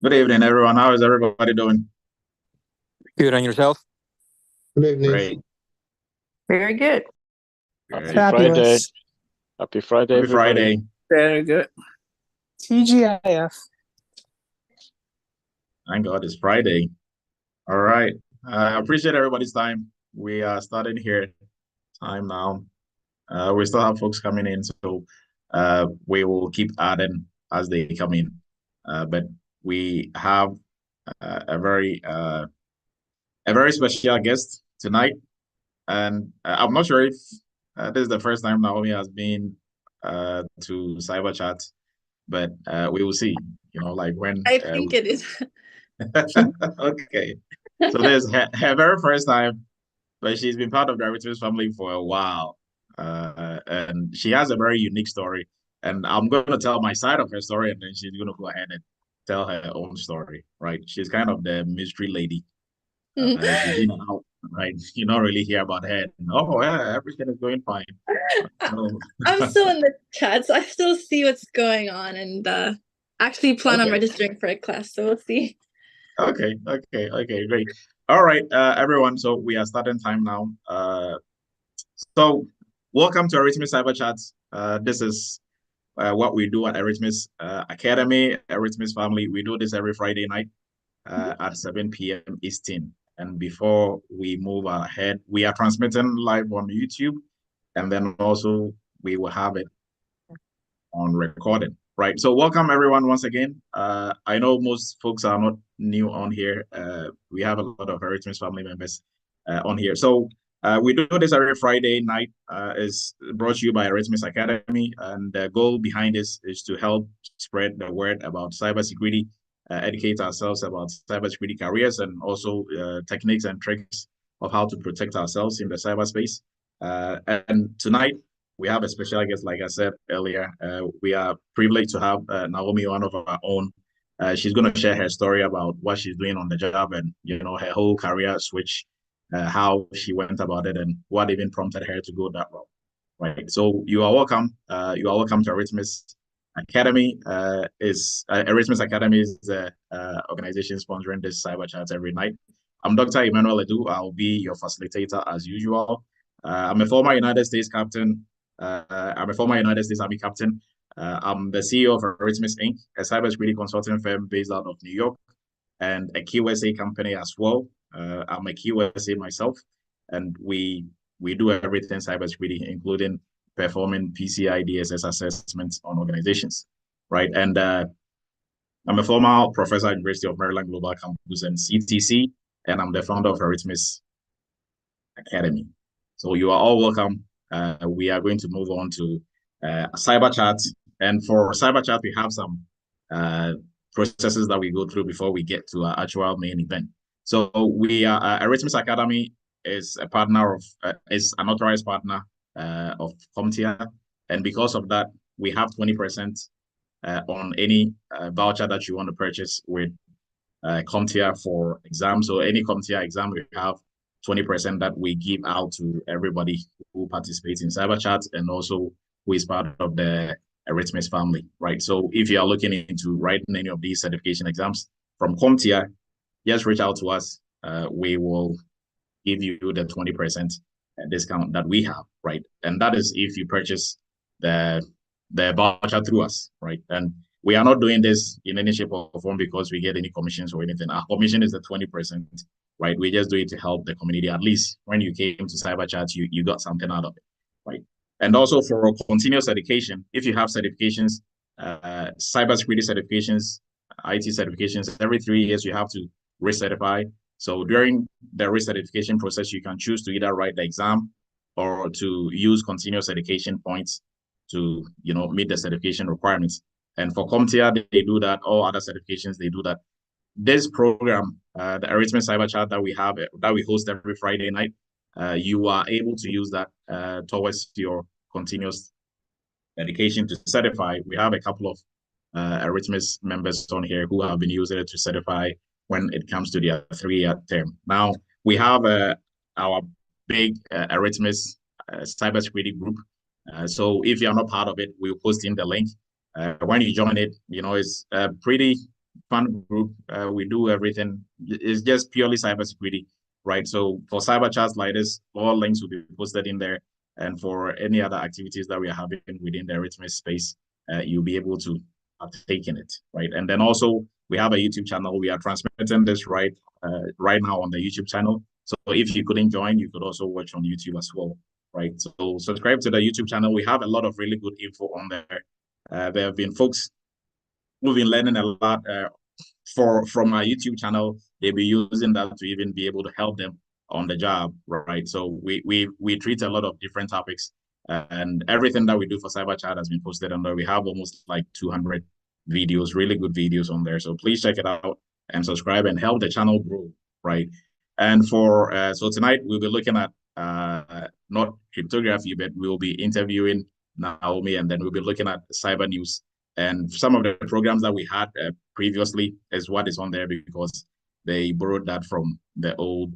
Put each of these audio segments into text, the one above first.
Good evening, everyone. How is everybody doing? Good on yourself. Good evening. Great. Very good. Great. Friday. Fabulous. Happy Friday, Happy everybody. Friday. Very good. TGIF. Thank God it's Friday. All right. I appreciate everybody's time. We are starting here time now. We still have folks coming in, so we will keep adding as they come in. But we have a very special guest tonight, and I'm not sure if this is the first time Naomi has been to Cyber Chat, but we will see. Like when I think it is. okay. So there's her very first time, but she's been part of the Eretmis family for a while. And she has a very unique story. And I'm going to tell my side of her story, and then she's going to go ahead and tell her own story, right? She's kind of the mystery lady. She's in and out, right? You don't really hear about her. Oh, yeah, everything is going fine. So, I'm still in the chat, so I still see what's going on and actually plan on Okay. registering for a class, so we'll see. Okay, great. All right, everyone. So we are starting time now. So welcome to Eretmis Cyber Chat. This is what we do at Eretmis Academy, Eretmis Family. We do this every Friday night at 7 p.m. Eastern. And before we move ahead, we are transmitting live on YouTube, and then also we will have it on recording. Right. So welcome everyone once again. I know most folks are not new on here. We have a lot of Eretmis family members on here. So we do this every Friday night. Is brought to you by Eretmis Academy, and the goal behind this is to help spread the word about cybersecurity, educate ourselves about cybersecurity careers, and also techniques and tricks of how to protect ourselves in the cyberspace. And tonight we have a special guest, like I said earlier. We are privileged to have Naomi, one of our own. She's going to share her story about what she's doing on the job and, her whole career switch, how she went about it and what even prompted her to go that route. Right. So you are welcome. You are welcome to Eretmis Academy. Eretmis Academy is the organization sponsoring this cyber chat every night. I'm Dr. Emmanuel Edu. I'll be your facilitator as usual. I'm a former United States captain. I'm a former United States Army captain. I'm the CEO of Eretmis Inc., a cybersecurity consulting firm based out of New York, and a QSA company as well. I'm a QSA myself, and we do everything cybersecurity, including performing PCI DSS assessments on organizations, right? And I'm a former professor at University of Maryland Global Campus and CTC, and I'm the founder of Eretmis Academy. So you are all welcome. We are going to move on to Cyber Chat. And for Cyber Chat, we have some processes that we go through before we get to our actual main event. So we are Eretmis Academy is a partner of is an authorized partner of CompTIA, and because of that, we have 20% on any voucher that you want to purchase with CompTIA for exams. So any CompTIA exam, we have 20% that we give out to everybody who participates in cyber chat and also who is part of the Eretmis family, right? So if you are looking into writing any of these certification exams from CompTIA, just reach out to us. We will give you the 20% discount that we have, right? And that is if you purchase the voucher through us, right? And we are not doing this in any shape or form because we get any commissions or anything. Our commission is the 20%, right? We just do it to help the community. At least when you came to Cyber Chat, you got something out of it, right? And also for continuous education, if you have certifications, cybersecurity certifications, IT certifications, every 3 years you have to recertify. So during the recertification process, you can choose to either write the exam or to use continuous education points to meet the certification requirements. And for CompTIA, they do that. All other certifications, they do that. This program, the Eretmis Cyber Chat that we have, that we host every Friday night, you are able to use that towards your continuous education to certify. We have a couple of Eretmis members on here who have been using it to certify when it comes to their 3-year term. Now, we have our big Eretmis cybersecurity group. So if you're not part of it, we'll post in the link. When you join it, it's pretty fun group. We do everything. It's just purely cybersecurity, right? So for cyber chats like this, all links will be posted in there. And for any other activities that we are having within the Eretmis space, you'll be able to partake in it, right? And then also we have a YouTube channel. We are transmitting this right now on the YouTube channel. So if you couldn't join, you could also watch on YouTube as well, right? So subscribe to the YouTube channel. We have a lot of really good info on there. There have been folks who've been learning a lot from our YouTube channel. They'll be using that to even be able to help them on the job, right? So we treat a lot of different topics, and everything that we do for Cyber Chat has been posted on there. We have almost like 200 videos, really good videos on there. So please check it out and subscribe and help the channel grow, right? And for so tonight we'll be looking at not cryptography, but we'll be interviewing Naomi, and then we'll be looking at cyber news. And some of the programs that we had previously is what is on there because they borrowed that from the old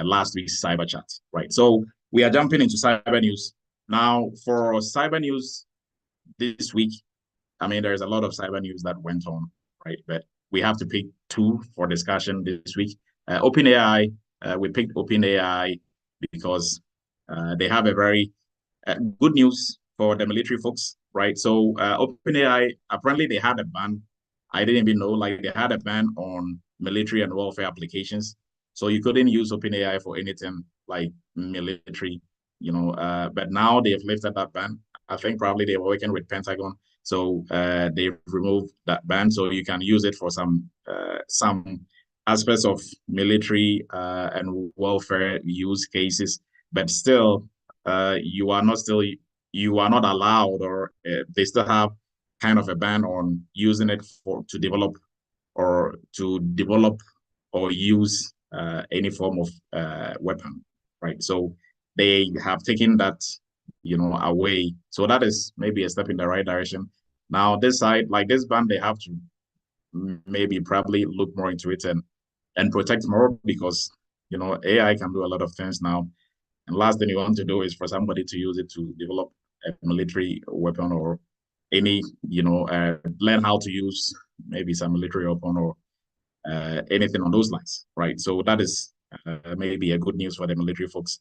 last week's cyber chat, right? So we are jumping into cyber news. Now, for cyber news this week, I mean, there's a lot of cyber news that went on, right? But we have to pick two for discussion this week. OpenAI, we picked OpenAI because they have a very good news for the military folks, right? So OpenAI, apparently they had a ban. I didn't even know, like they had a ban on military and welfare applications. So you couldn't use OpenAI for anything like military, but now they've lifted that ban. I think probably they were working with Pentagon. So they've removed that ban. So you can use it for some aspects of military and welfare use cases, but still you are not allowed, or they still have kind of a ban on using it to develop or use any form of weapon, right? So they have taken that away. So that is maybe a step in the right direction. Now this side, like this ban, they have to maybe probably look more into it and protect more, because AI can do a lot of things now. And last thing you want to do is for somebody to use it to develop a military weapon or any, learn how to use maybe some military weapon or anything on those lines, right? So that is maybe a good news for the military folks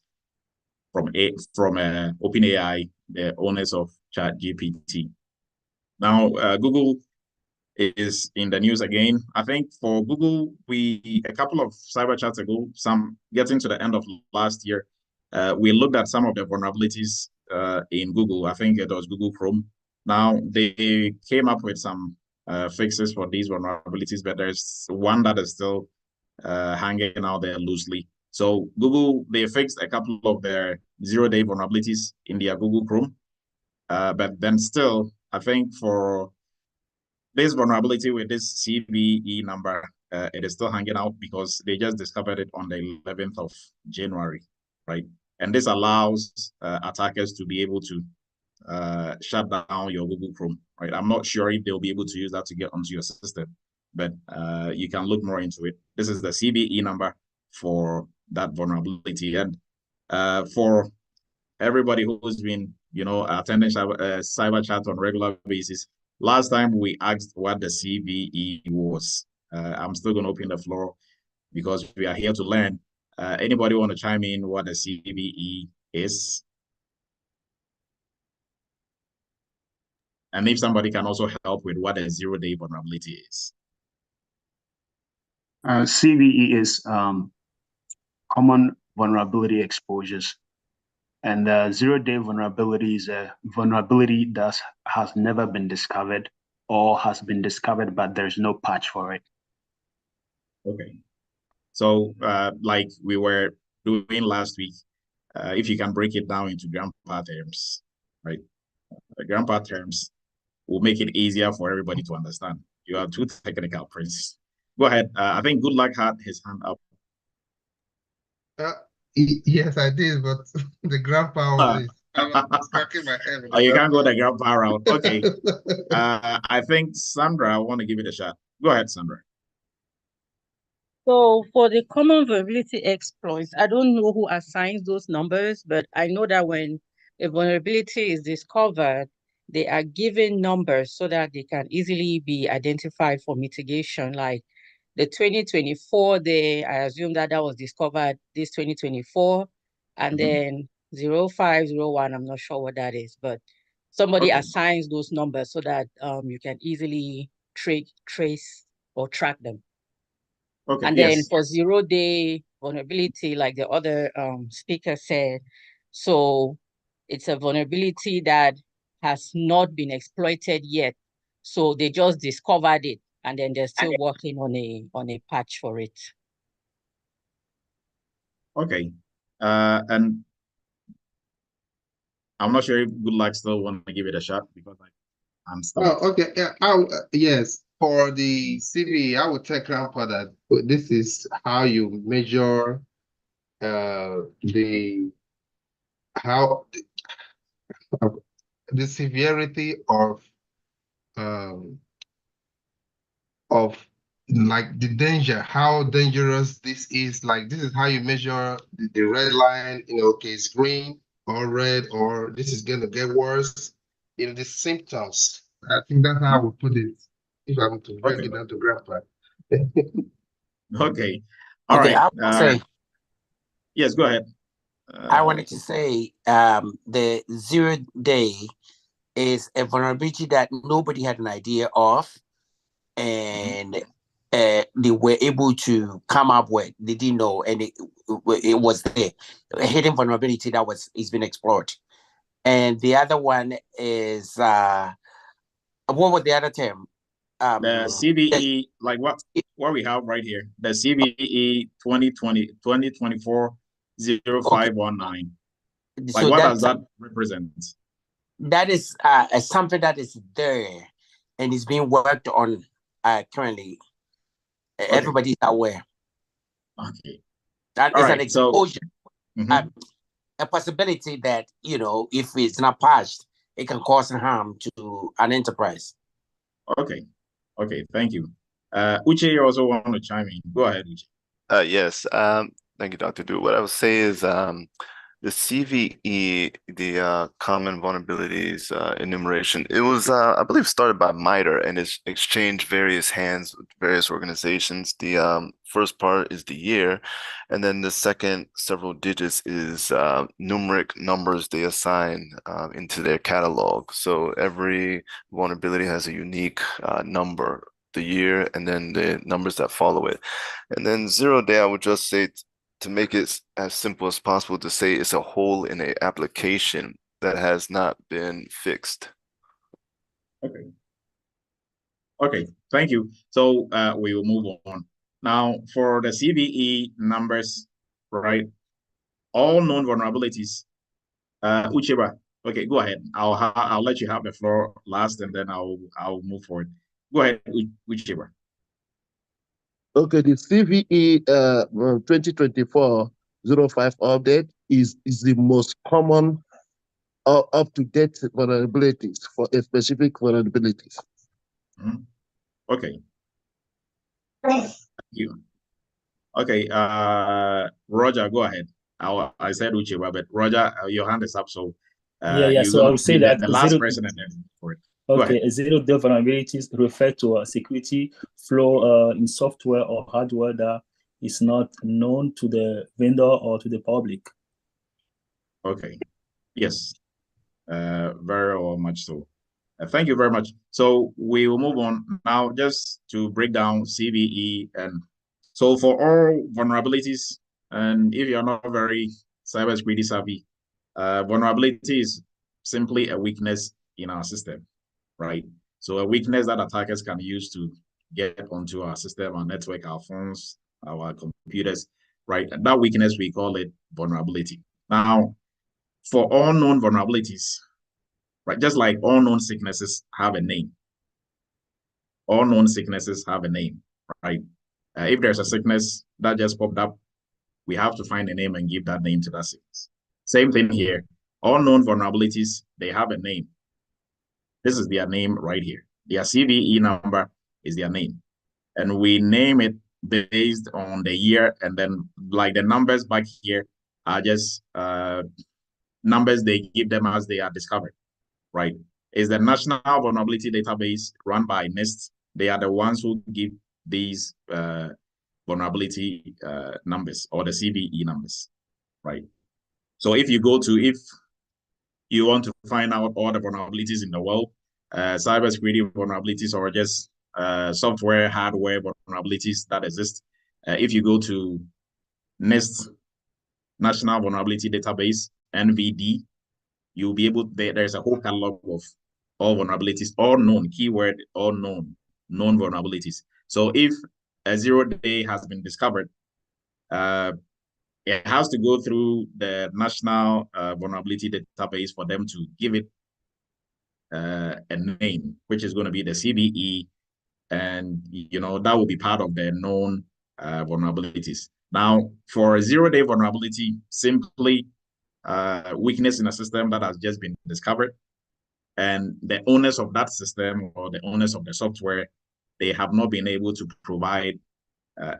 from OpenAI, the owners of ChatGPT. Now, Google is in the news again. I think for Google, a couple of cyber chats ago, getting to the end of last year, we looked at some of the vulnerabilities in Google. I think it was Google Chrome. Now they came up with some fixes for these vulnerabilities, but there's one that is still hanging out there loosely. So Google, they fixed a couple of their zero-day vulnerabilities in their Google Chrome, but then still, I think for this vulnerability with this CVE number, it is still hanging out because they just discovered it on the 11th of January, right? And this allows attackers to be able to shut down your Google Chrome, right? I'm not sure if they'll be able to use that to get onto your system, but you can look more into it. This is the CVE number for that vulnerability. And for everybody who's been, attending cyber chat on a regular basis, last time we asked what the CVE was. I'm still going to open the floor because we are here to learn. Anybody want to chime in what the CVE is? And if somebody can also help with what a zero-day vulnerability is. CVE is common vulnerability exposures. And zero-day vulnerability is a vulnerability that has never been discovered or has been discovered, but there's no patch for it. Okay. So like we were doing last week, if you can break it down into grandpa terms, right? The grandpa terms will make it easier for everybody to understand. You are too technical, Prince. Go ahead. I think Good Luck had his hand up. Yes, I did, but the grandpa was cracking my head. Oh, you can't go the grandpa route. Okay. I think Sandra, I want to give it a shot. Go ahead, Sandra. So for the common vulnerability exploits, I don't know who assigns those numbers, but I know that when a vulnerability is discovered, they are given numbers so that they can easily be identified for mitigation. Like the 2024, I assume that was discovered this 2024, and then 0501, I'm not sure what that is, but somebody assigns those numbers so that you can easily trace or track them. Okay. And then for 0-day vulnerability, like the other speaker said, so it's a vulnerability that has not been exploited yet. So they just discovered it, and then they're still working on a patch for it. Okay. And I'm not sure if Good Luck still want to give it a shot because I'm still. Oh, okay. Yeah. Yes. For the CV, I would tell Grandpa that this is how you measure the severity of like the danger, how dangerous this is. Like this is how you measure the red line, okay, it's green or red, or this is gonna get worse. The symptoms. I think that's how I would put it if I'm to break it down to Grandpa. Okay. All okay, right. I would say, yes, go ahead. I wanted to say the 0-day is a vulnerability that nobody had an idea of, and they were able to come up with. They didn't know, and it was there, a hidden vulnerability that is been explored. And the other one is what was the other term? The CVE, like what we have right here, the CVE 2024 0519. Like so what does that represent? That is something that is there and is being worked on currently. Everybody's aware. Okay. That is an exposure, a possibility that, if it's not patched, it can cause harm to an enterprise. Okay. Okay, thank you. Uche, you also want to chime in. Go ahead, Uche. Yes. Thank you, Dr. Du. What I would say is the CVE, the common vulnerabilities enumeration, it was, I believe, started by MITRE, and it's exchanged various hands with various organizations. The first part is the year, and then the second several digits is numeric numbers they assign into their catalog. So every vulnerability has a unique number, the year, and then the numbers that follow it. And then 0-day, I would just say, to make it as simple as possible, to say it's a hole in an application that has not been fixed. Okay. Okay, thank you. So we will move on. Now, for the CVE numbers, right? All known vulnerabilities. Ucheba, okay, go ahead. I'll let you have the floor last, and then I'll move forward. Go ahead, Ucheba. Okay, the CVE 2024-05 update is the most common up-to-date vulnerabilities for a specific vulnerabilities. Okay. Thank you. Okay, Roger, go ahead. I said Ucheba, but Roger, your hand is up, so so I would say that the last person and then for it. Okay, 0-day vulnerabilities refer to a security flaw in software or hardware that is not known to the vendor or to the public. Okay. Yes. Very much so. Thank you very much. So we will move on now just to break down CVE. And so for all vulnerabilities, and if you're not very cybersecurity savvy, vulnerability is simply a weakness in our system, right? So a weakness that attackers can use to get onto our system, our network, our phones, our computers, right? And that weakness, we call it vulnerability. Now, for all known vulnerabilities, right, just like all known sicknesses have a name, all known sicknesses have a name, right? If there's a sickness that just popped up, we have to find a name and give that name to that sickness. Same thing here. All known vulnerabilities, they have a name. This is their name right here. Their CVE number is their name. And we name it based on the year, and then like the numbers back here are just numbers they give them as they are discovered, right? is the National Vulnerability Database run by NIST. They are the ones who give these vulnerability numbers, or the CVE numbers, right? So if you want to find out all the vulnerabilities in the world, cybersecurity vulnerabilities, or just software, hardware vulnerabilities that exist, if you go to NIST, National Vulnerability Database, NVD, you'll be able, there's a whole catalog of all vulnerabilities, all known, keyword, all known vulnerabilities. So if a 0-day has been discovered, it has to go through the National Vulnerability Database for them to give it a name, which is going to be the CVE, and that will be part of the known vulnerabilities. Now, for a 0-day vulnerability, simply weakness in a system that has just been discovered, and the owners of that system or the owners of the software, they have not been able to provide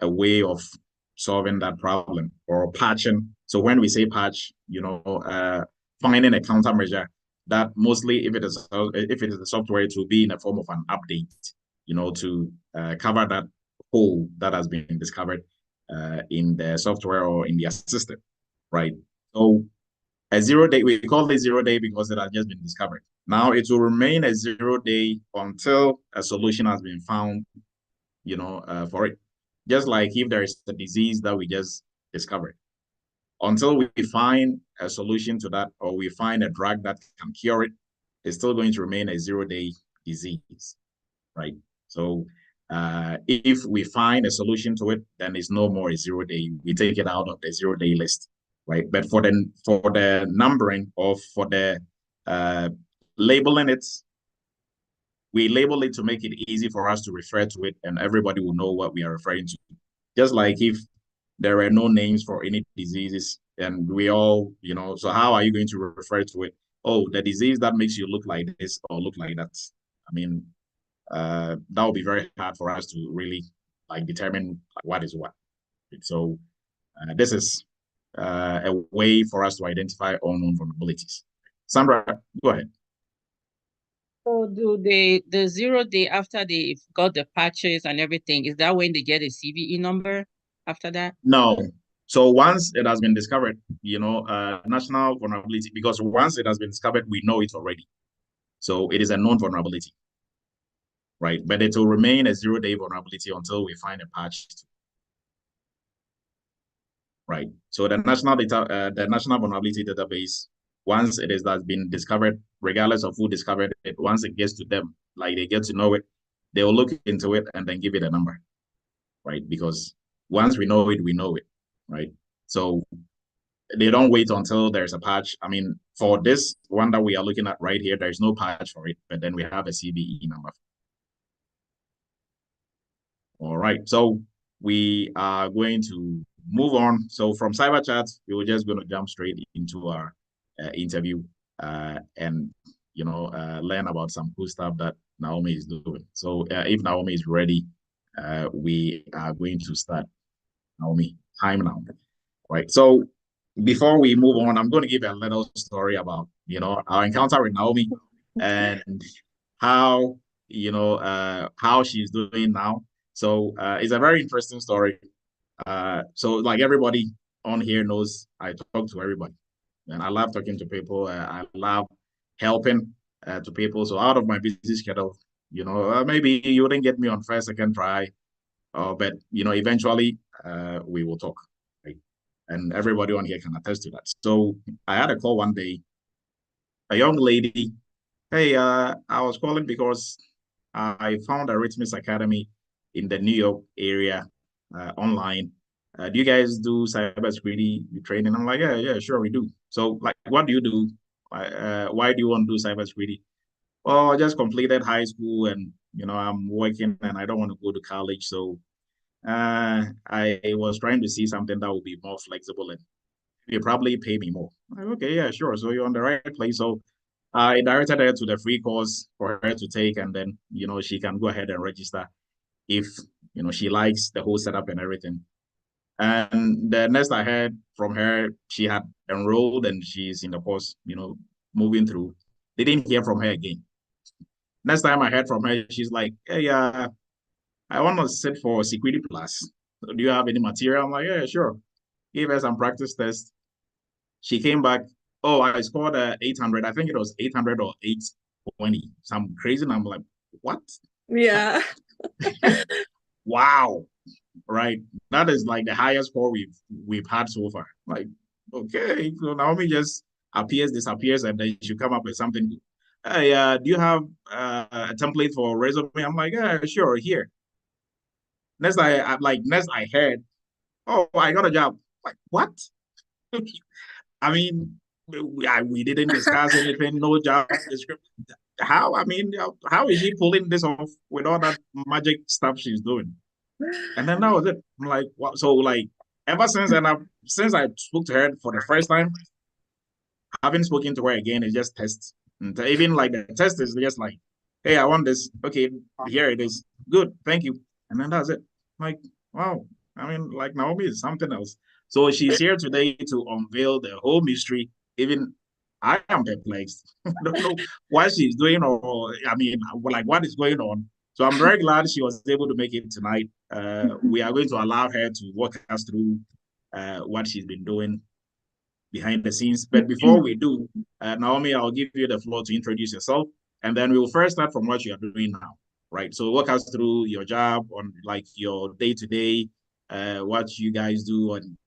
a way of solving that problem or patching. So when we say patch, finding a countermeasure that mostly, if it is a software, it will be in the form of an update, to cover that hole that has been discovered in the software or in their system, right? So a 0-day, we call it 0-day because it has just been discovered. Now it will remain a 0-day until a solution has been found, for it. Just like if there is a disease that we just discovered, until we find a solution to that, or we find a drug that can cure it, it's still going to remain a 0-day disease, right? So if we find a solution to it, then it's no more a 0-day. We take it out of the 0-day list, right? But for the numbering, or for the labeling it, we label it to make it easy for us to refer to it, and everybody will know what we are referring to. Just like if there are no names for any diseases, and we all, so how are you going to refer to it? Oh, the disease that makes you look like this or look like that. I mean, that would be very hard for us to really determine what is what. So this is a way for us to identify unknown vulnerabilities. Sandra, go ahead. So do the 0-day, after they've got the patches and everything, is that when they get a CVE number after that? No. So once it has been discovered, national vulnerability, because once it has been discovered, we know it already. So it is a known vulnerability, right? But it will remain a 0-day vulnerability until we find a patch, right? So the national vulnerability database, once it has been discovered, regardless of who discovered it, once it gets to them, they get to know it, they will look into it and then give it a number, right? Because once we know it, right? So they don't wait until there's a patch. I mean, for this one that we are looking at right here, there's no patch for it, but then we have a CVE number. All right, so we are going to move on. So from Cyber Chat, we were just going to jump straight into our interview and learn about some cool stuff that Naomi is doing. So if Naomi is ready, we are going to start. Naomi, time now. Right. So before we move on, I'm going to give a little story about our encounter with Naomi and how how she's doing now. So it's a very interesting story. So like everybody on here knows, I talk to everybody, and I love talking to people. I love helping to people. So out of my busy schedule, maybe you wouldn't get me on first, second try, but eventually we will talk. Right? And everybody on here can attest to that. So I had a call one day, a young lady. Hey, I was calling because I found Eretmis Academy in the New York area online. Do you guys do cybersecurity training? I'm like, yeah, sure, we do. So, what do you do? Why do you want to do cybersecurity? Oh, I just completed high school, and I'm working, and I don't want to go to college. So, I was trying to see something that would be more flexible and you probably pay me more. Like, okay, yeah, sure. So you're on the right place. So I directed her to the free course for her to take, and then she can go ahead and register if she likes the whole setup and everything. And the next I heard from her, she had enrolled and she's in the course, moving through. They didn't hear from her again. Next time I heard from her, she's like, hey, I want to sit for security class. So do you have any material? I'm like, yeah, sure. Gave her some practice tests. She came back. Oh, I scored 800. I think it was 800 or 820. Some crazy. And I'm like, what? Yeah. Wow. Right. That is like the highest score we've had so far. Like, okay. So Naomi just appears, disappears, and then she come up with something. Hey, do you have a template for resume? I'm like, yeah, sure, here. Next I heard, oh, I got a job. Like, what? I mean, we didn't discuss anything, no job description. How? I mean, how is she pulling this off with all that magic stuff she's doing? And then that was it. I'm like, what? So like, ever since then, since I spoke to her for the first time, I haven't spoken to her again. It's just tests. And even like the test is just like, hey, I want this. Okay, here it is. Good, thank you. And then that's it. Like, wow. I mean, like Naomi is something else. So she's here today to unveil the whole mystery. Even I am perplexed. I don't know what she's doing, or I mean, like what is going on. So I'm very glad she was able to make it tonight. We are going to allow her to walk us through what she's been doing behind the scenes. But before we do, Naomi, I'll give you the floor to introduce yourself, and then we will first start from what you are doing now, right? So walk us through your job on like your day to day, what you guys do and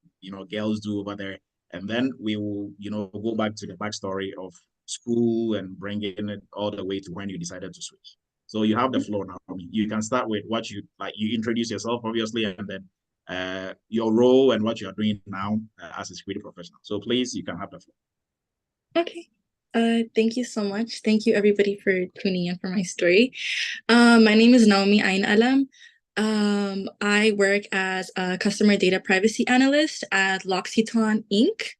girls do over there, and then we will go back to the backstory of school and bringing it all the way to when you decided to switch. So you have the floor now. You can start with what you like. You introduce yourself, obviously, and then your role and what you are doing now as a security professional. So please, you can have the floor. Okay. Thank you so much. Thank you everybody for tuning in for my story. My name is Naomi Ain Alam. I work as a customer data privacy analyst at L'Occitane Inc.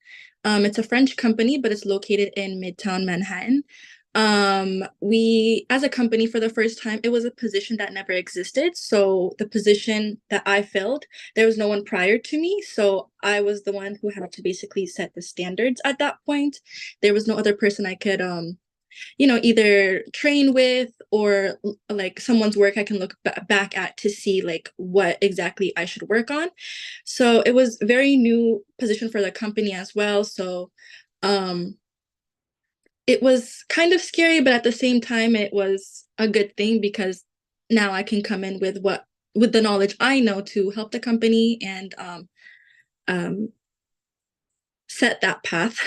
It's a French company, but it's located in Midtown Manhattan. We, as a company, for the first time, it was a position that never existed. So the position that I filled, there was no one prior to me. So I was the one who had to basically set the standards at that point. There was no other person I could, either train with or like someone's work I can look back at to see like what exactly I should work on. So it was very new position for the company as well. So, it was kind of scary, but at the same time, it was a good thing because now I can come in with the knowledge I know to help the company and set that path.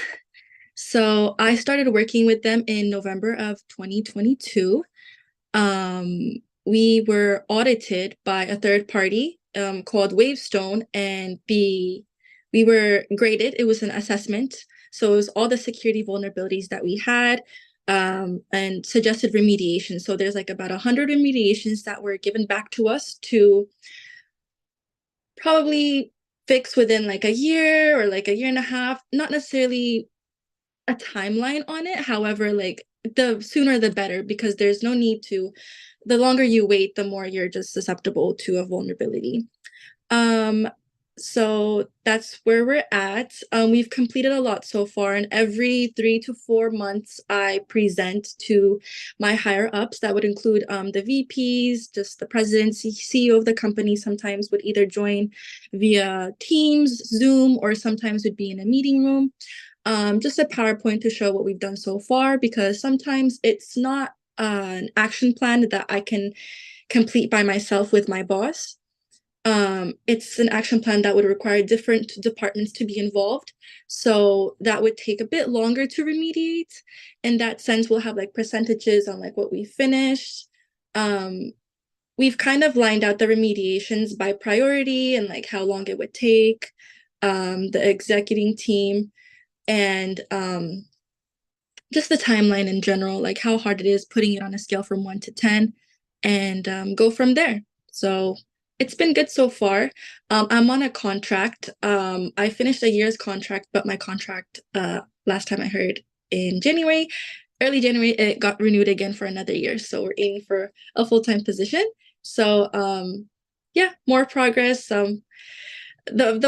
So I started working with them in November of 2022. We were audited by a third party called Wavestone, and we were graded. It was an assessment. So it was all the security vulnerabilities that we had and suggested remediation. So there's like about 100 remediations that were given back to us to probably fix within like a year or like a year and a half, not necessarily a timeline on it. However, like the sooner the better, because there's no need to, the longer you wait, the more you're just susceptible to a vulnerability. So that's where we're at. We've completed a lot so far, and every 3 to 4 months, I present to my higher ups. That would include the VPs, just the president, CEO of the company. Sometimes would either join via Teams, Zoom, or sometimes would be in a meeting room. Just a PowerPoint to show what we've done so far, because sometimes it's not an action plan that I can complete by myself with my boss. It's an action plan that would require different departments to be involved. So that would take a bit longer to remediate. In that sense, we'll have like percentages on like what we finished. We've kind of lined out the remediations by priority and like how long it would take, the executing team, and just the timeline in general, like how hard it is, putting it on a scale from 1 to 10, and go from there. So it's been good so far. I'm on a contract. I finished a year's contract, but my contract, last time I heard in January, early January, it got renewed again for another year. So we're aiming for a full-time position. So yeah, more progress. The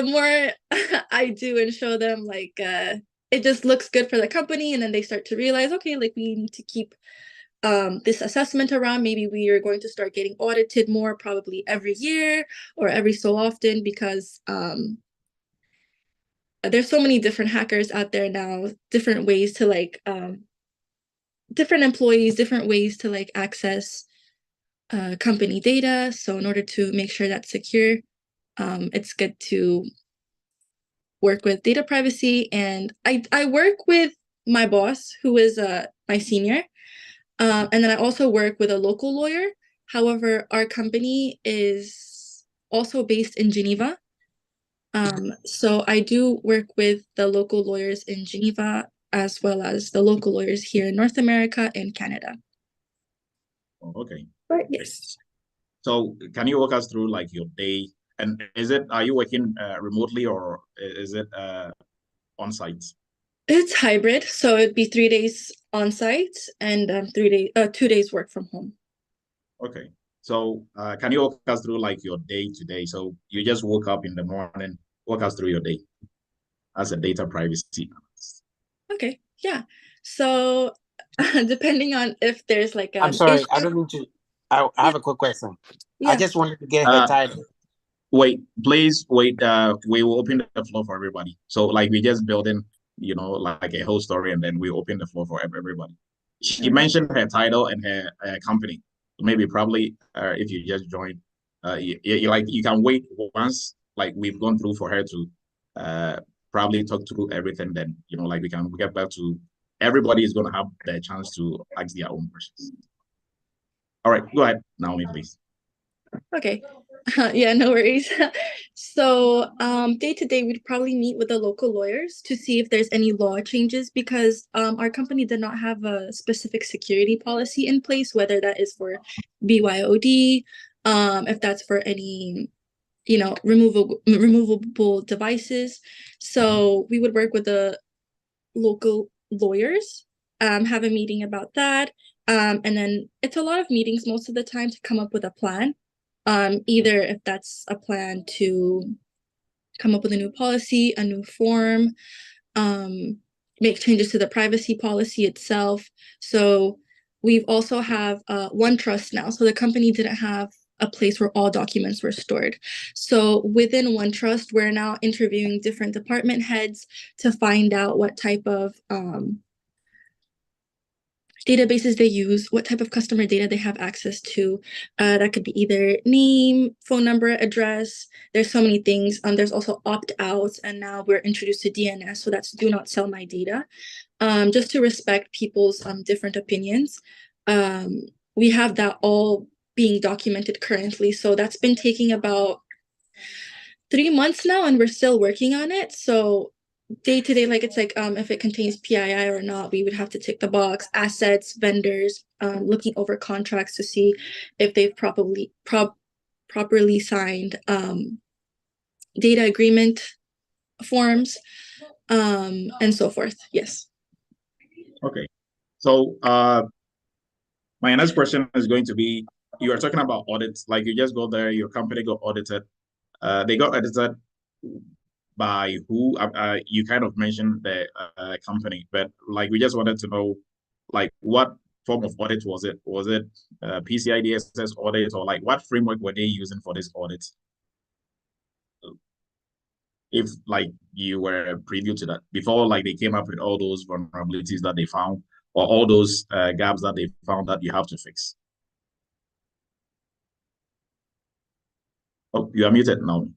more I do and show them like it just looks good for the company, and then they start to realize, okay, like we need to keep this assessment around. Maybe we are going to start getting audited more, probably every year or every so often, because there's so many different hackers out there now, different ways to like different employees, different ways to like access company data. So in order to make sure that's secure, it's good to work with data privacy. And I work with my boss, who is my senior, and then I also work with a local lawyer. However, our company is also based in Geneva. So I do work with the local lawyers in Geneva, as well as the local lawyers here in North America and Canada. Okay. But yes. So can you walk us through like your day? And are you working remotely, or is it on site? It's hybrid, so it'd be 3 days on site and 2 days work from home. Okay. So can you walk us through like your day to day? So you just woke up in the morning, walk us through your day as a data privacy analyst. Okay, yeah. So depending on if there's like I'm sorry, I don't need to. I have a quick question. Yeah. I just wanted to get her title. Wait, please wait. We will open the floor for everybody. So like we just building, like a whole story, and then we open the floor for everybody. She mentioned her title and her company. Maybe probably if you just joined, you can wait once like we've gone through for her to probably talk through everything. Then like we can get back to everybody is going to have the chance to ask their own questions. All right, go ahead, Naomi, please. Okay. Yeah, no worries. So day to day, we'd probably meet with the local lawyers to see if there's any law changes, because our company did not have a specific security policy in place, whether that is for BYOD, if that's for any removable devices. So we would work with the local lawyers, have a meeting about that. And then it's a lot of meetings most of the time to come up with a plan. Either if that's a plan to come up with a new policy, a new form, make changes to the privacy policy itself. So we've also have OneTrust now. So the company didn't have a place where all documents were stored. So within OneTrust, we're now interviewing different department heads to find out what type of databases they use, what type of customer data they have access to. That could be either name, phone number, address. There's so many things. There's also opt-outs, and now we're introduced to DNS, so that's do not sell my data. Just to respect people's different opinions. We have that all being documented currently, so that's been taking about 3 months now, and we're still working on it. So day to day, like it's like if it contains PII or not, we would have to tick the box. Assets, vendors, looking over contracts to see if they've properly signed data agreement forms, and so forth. Yes. Okay. So my next question is going to be, you are talking about audits, like you just go there, your company got audited. They got audited by who? You kind of mentioned the company, but like we just wanted to know, like what form of audit was it? Was it PCI DSS audit, or like what framework were they using for this audit? If like you were privy to that before, like they came up with all those vulnerabilities that they found, or all those gaps that they found that you have to fix. Oh, you are muted now.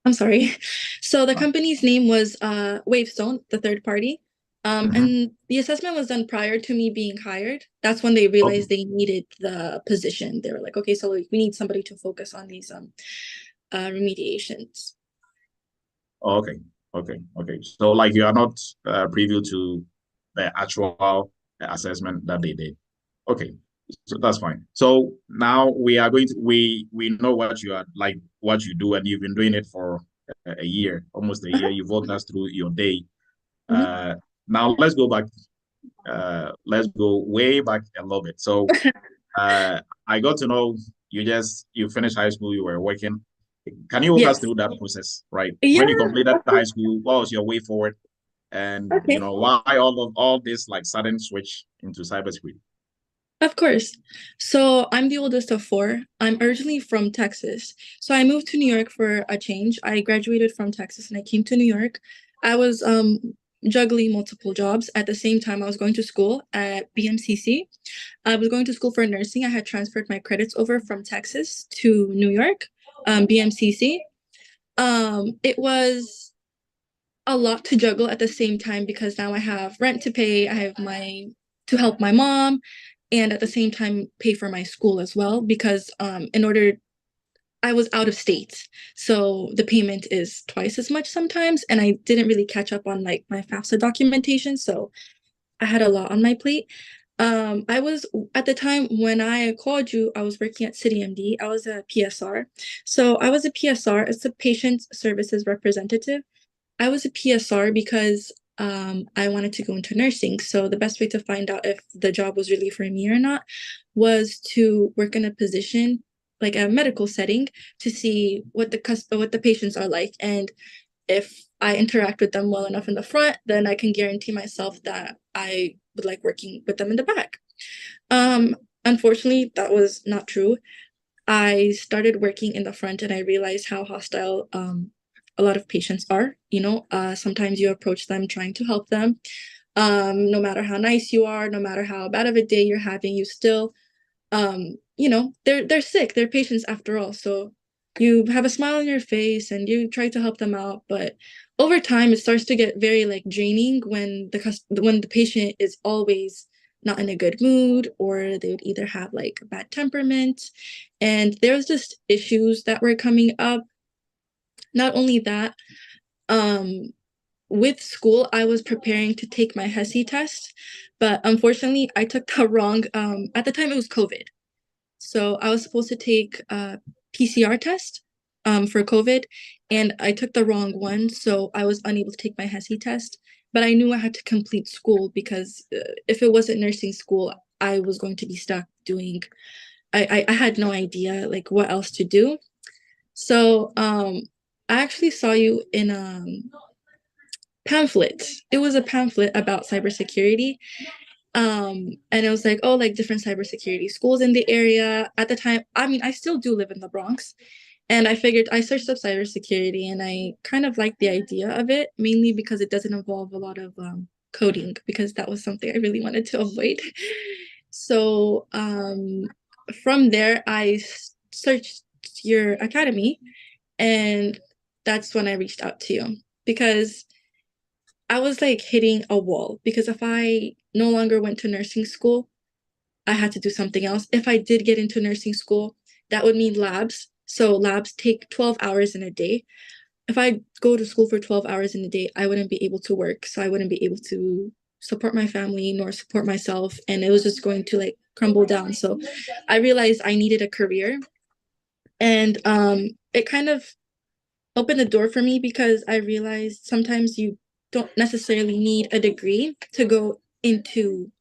I'm sorry. So the company's name was Wavestone, the third party. And the assessment was done prior to me being hired. That's when they realized they needed the position. They were like, okay, so we need somebody to focus on these remediations. Okay. So like you are not privy to the actual assessment that they did. Okay, so that's fine. So now we are going to we know what you are like, what you do, and you've been doing it for a year, almost a year. You've walked us through your day. Now let's go back. Let's go way back a little bit. So I got to know you finished high school, you were working. Can you walk us through that process, right? Yeah. When you completed high school, what was your way forward? and Okay. why all this like sudden switch into cybersecurity? Of course. So I'm the oldest of four. I'm originally from Texas. So I moved to New York for a change. I graduated from Texas and I came to New York. I was juggling multiple jobs. At the same time, I was going to school at BMCC. I was going to school for nursing. I had transferred my credits over from Texas to New York, BMCC. It was a lot to juggle at the same time because now I have rent to pay. I have to help my mom, and at the same time pay for my school as well because I was out of state, so the payment is twice as much sometimes, and I didn't really catch up on like my FAFSA documentation, so I had a lot on my plate. I was at the time when I called you, I was working at CityMD. I was a PSR. So I was a PSR, it's a patient services representative. I was a PSR because I wanted to go into nursing. So the best way to find out if the job was really for me or not was to work in a position like a medical setting to see what the patients are like, and if I interact with them well enough in the front, then I can guarantee myself that I would like working with them in the back. Unfortunately, that was not true. I started working in the front and I realized how hostile a lot of patients are. Sometimes you approach them trying to help them. No matter how nice you are, no matter how bad of a day you're having, you still, they're sick. They're patients after all. So you have a smile on your face and you try to help them out, but over time it starts to get very like draining when the patient is always not in a good mood, or they would either have like a bad temperament, and there's just issues that were coming up. Not only that, with school, I was preparing to take my HESI test, but unfortunately, I took the wrong, at the time it was COVID. So I was supposed to take a PCR test for COVID, and I took the wrong one. So I was unable to take my HESI test, but I knew I had to complete school because if it wasn't nursing school, I was going to be stuck doing, I had no idea like what else to do. So I actually saw you in pamphlet. It was a pamphlet about cybersecurity. And it was like, oh, like different cybersecurity schools in the area. At the time, I mean, I still do live in the Bronx. And I figured I searched up cybersecurity and I kind of liked the idea of it, mainly because it doesn't involve a lot of coding, because that was something I really wanted to avoid. So from there, I searched your academy, and that's when I reached out to you because I was like hitting a wall, because if I no longer went to nursing school, I had to do something else. If I did get into nursing school, that would mean labs. So labs take 12 hours in a day. If I go to school for 12 hours in a day, I wouldn't be able to work. So I wouldn't be able to support my family nor support myself. And it was just going to like crumble down. So I realized I needed a career. And it kind of opened the door for me because I realized sometimes you don't necessarily need a degree to go into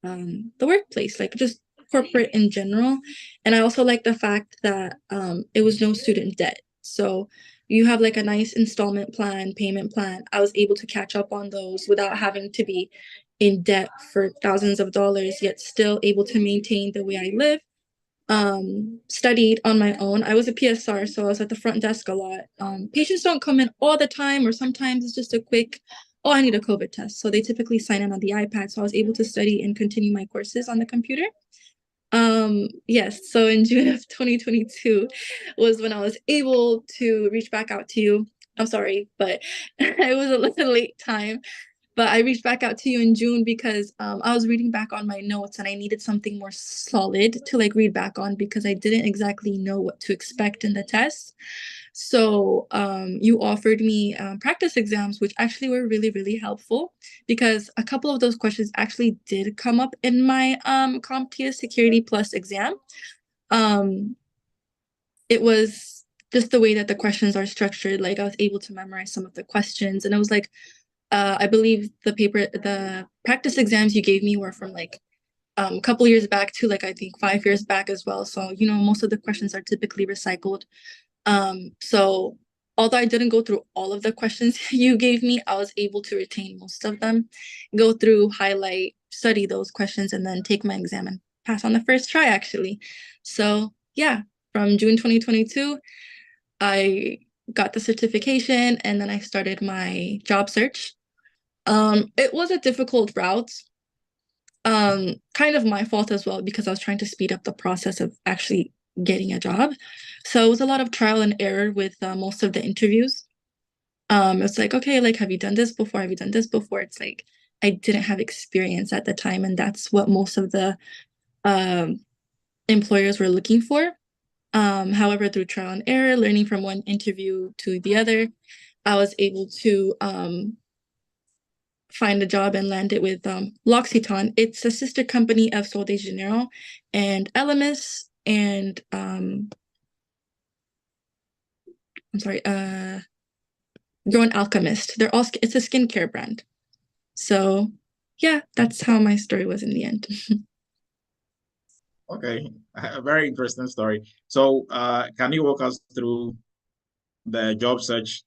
the workplace, like just corporate in general. And I also like the fact that it was no student debt. So you have like a nice installment plan, payment plan. I was able to catch up on those without having to be in debt for thousands of dollars, yet still able to maintain the way I live. Studied on my own. I was a PSR, so I was at the front desk a lot. Patients don't come in all the time, or sometimes it's just a quick, oh, I need a COVID test. So they typically sign in on the iPad. So I was able to study and continue my courses on the computer. Yes, so in June of 2022 was when I was able to reach back out to you. I'm sorry, but it was a little late time. But I reached back out to you in June because I was reading back on my notes and I needed something more solid to like read back on, because I didn't exactly know what to expect in the test. So you offered me practice exams, which actually were really, really helpful, because a couple of those questions actually did come up in my CompTIA Security Plus exam. It was just the way that the questions are structured. Like I was able to memorize some of the questions, and it was like, I believe the practice exams you gave me were from like a couple years back to like I think 5 years back as well. So most of the questions are typically recycled. So although I didn't go through all of the questions you gave me, I was able to retain most of them, go through, highlight, study those questions, and then take my exam and pass on the first try, actually. So yeah, from June 2022, I got the certification and then I started my job search. It was a difficult route. Kind of my fault as well, because I was trying to speed up the process of actually getting a job. So it was a lot of trial and error with most of the interviews. It's like, okay, like, have you done this before? Have you done this before? It's like, I didn't have experience at the time, and that's what most of the employers were looking for. However, through trial and error, learning from one interview to the other, I was able to find a job and land it with L'Occitane. It's a sister company of Sol de Janeiro and Elemis and I'm sorry, Grown Alchemist. They're all it's a skincare brand. So yeah, that's how my story was in the end. Okay, a very interesting story. So can you walk us through the job search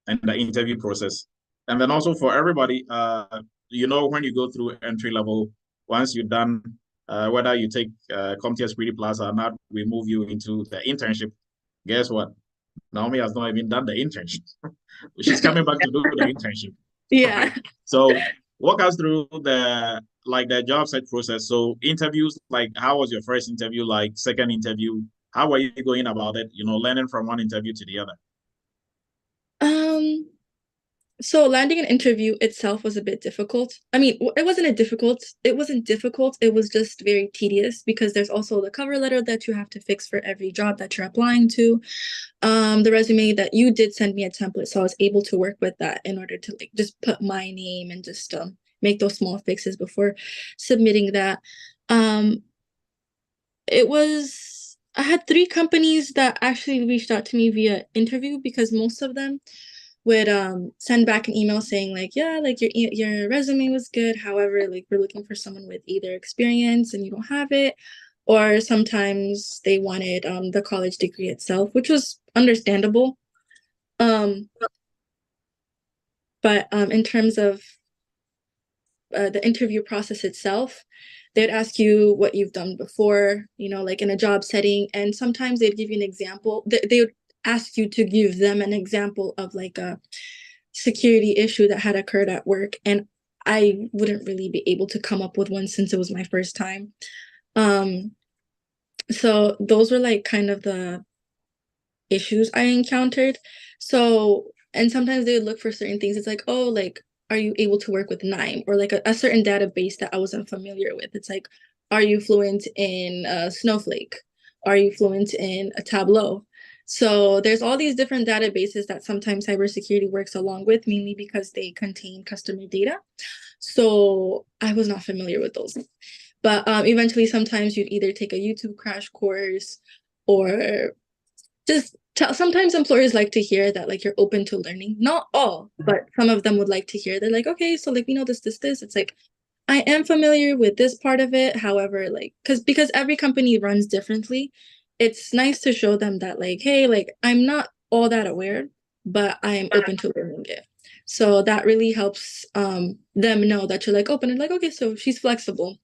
and the interview process? And then also for everybody, when you go through entry level, once you're done, whether you take CompTIA Security Plus or not, we move you into the internship. Guess what? Naomi has not even done the internship. She's coming back to do the internship. Yeah. Right? So walk us through the job search process. So interviews, like how was your first interview, like second interview? How were you going about it? Learning from one interview to the other. So landing an interview itself was a bit difficult. I mean, it wasn't difficult. It was just very tedious, because there's also the cover letter that you have to fix for every job that you're applying to. The resume that you did send me a template, so I was able to work with that in order to just put my name and just make those small fixes before submitting that. I had 3 companies that actually reached out to me via interview, because most of them would send back an email saying like, yeah, like your resume was good, however, like, we're looking for someone with either experience and you don't have it, or sometimes they wanted the college degree itself, which was understandable. But in terms of the interview process itself, they'd ask you what you've done before, like in a job setting, and sometimes they'd give you an example. They would ask you to give them an example of like a security issue that had occurred at work, and I wouldn't really be able to come up with one since it was my first time. So those were like kind of the issues I encountered. So, and sometimes they would look for certain things. It's like, oh, like, are you able to work with KNIME, or like a certain database that I wasn't familiar with? It's like, are you fluent in Snowflake? Are you fluent in a Tableau? So there's all these different databases that sometimes cybersecurity works along with, mainly because they contain customer data. So I was not familiar with those. But eventually, sometimes you'd either take a YouTube crash course, or just sometimes employers like to hear that like you're open to learning. Not all, but some of them would like to hear. They're like, okay, so like, this. It's like, I am familiar with this part of it. However, like, because every company runs differently, it's nice to show them that like, hey, like, I'm not all that aware, but I am open to learning it. So that really helps them know that you're like open and like, okay, so she's flexible.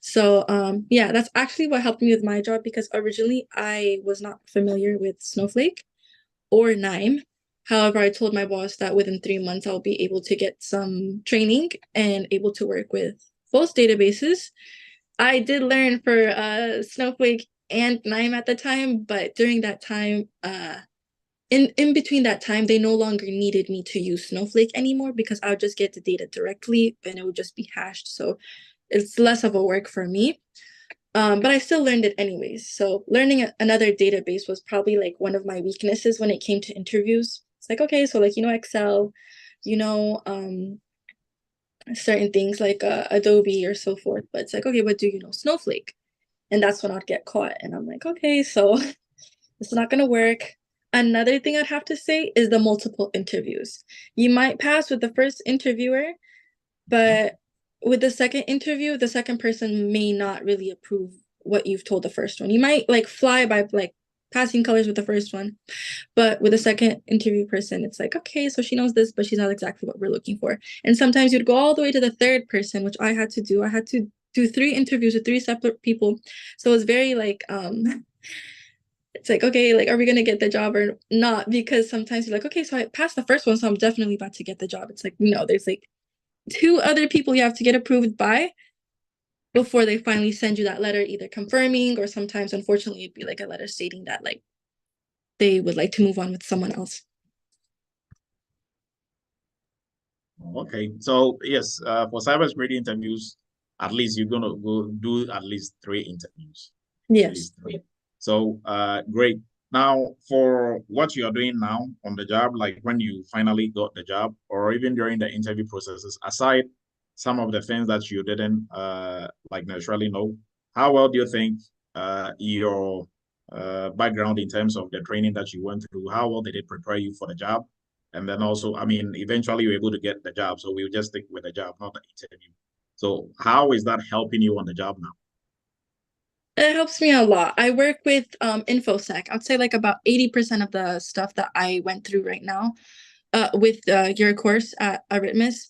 So yeah, that's actually what helped me with my job, because originally I was not familiar with Snowflake or KNIME. However, I told my boss that within 3 months I'll be able to get some training and able to work with both databases. I did learn for Snowflake and KNIME at the time, but during that time, in between that time, they no longer needed me to use Snowflake anymore, because I would just get the data directly and it would just be hashed. So it's less of a work for me. But I still learned it anyways. So learning another database was probably like one of my weaknesses when it came to interviews. It's like, okay, so like, Excel, certain things like Adobe or so forth. But it's like, okay, but do you know Snowflake? And that's when I'd get caught. And I'm like, okay, so it's not going to work. Another thing I'd have to say is the multiple interviews. You might pass with the first interviewer, but with the second interview, the second person may not really approve what you've told the first one. You might like fly by like passing colors with the first one. But with the second interview person, it's like, okay, so she knows this, but she's not exactly what we're looking for. And sometimes you'd go all the way to the third person, which I had to do. I had to do 3 interviews with 3 separate people. So it was very like, it's like, okay, like, are we gonna get the job or not? Because sometimes you're like, okay, so I passed the first one, so I'm definitely about to get the job. It's like, no, there's like 2 other people you have to get approved by before they finally send you that letter, either confirming, or sometimes, unfortunately, it'd be like a letter stating that like they would like to move on with someone else. Okay, so yes, for cybersecurity interviews, at least you're gonna go do at least 3 interviews. At Yes. least 3. So great. Now for what you are doing now on the job, like when you finally got the job, or even during the interview processes, aside some of the things that you didn't like naturally know, how well do you think your background in terms of the training that you went through, how well did it prepare you for the job? And then also, I mean, eventually you're able to get the job. So we'll just stick with the job, not the interview. So how is that helping you on the job now? It helps me a lot. I work with InfoSec. I'd say like about 80% of the stuff that I went through right now with your course at Eretmis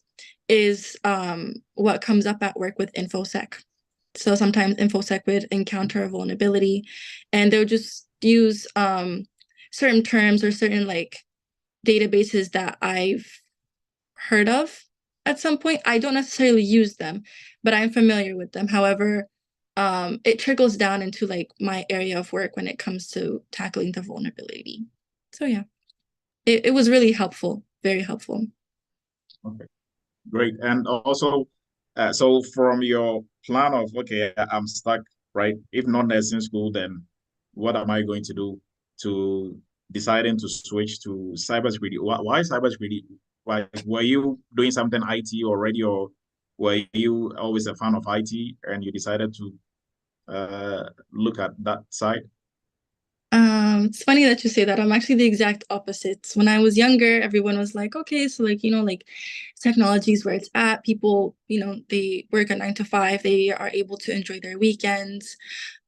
is what comes up at work with InfoSec. So sometimes InfoSec would encounter a vulnerability and they'll just use certain terms or certain like databases that I've heard of at some point. I don't necessarily use them, but I'm familiar with them. However, it trickles down into like my area of work when it comes to tackling the vulnerability. So yeah, it was really helpful, very helpful. Okay, great. And also, so from your plan of, okay, I'm stuck, right? If not nursing school, then what am I going to do to deciding to switch to cybersecurity? Why cybersecurity? Why were you doing something IT already, or were you always a fan of IT and you decided to look at that side? It's funny that you say that. I'm actually the exact opposite. When I was younger, everyone was like, okay, so like, like technology is where it's at. People, they work a 9 to 5, they are able to enjoy their weekends.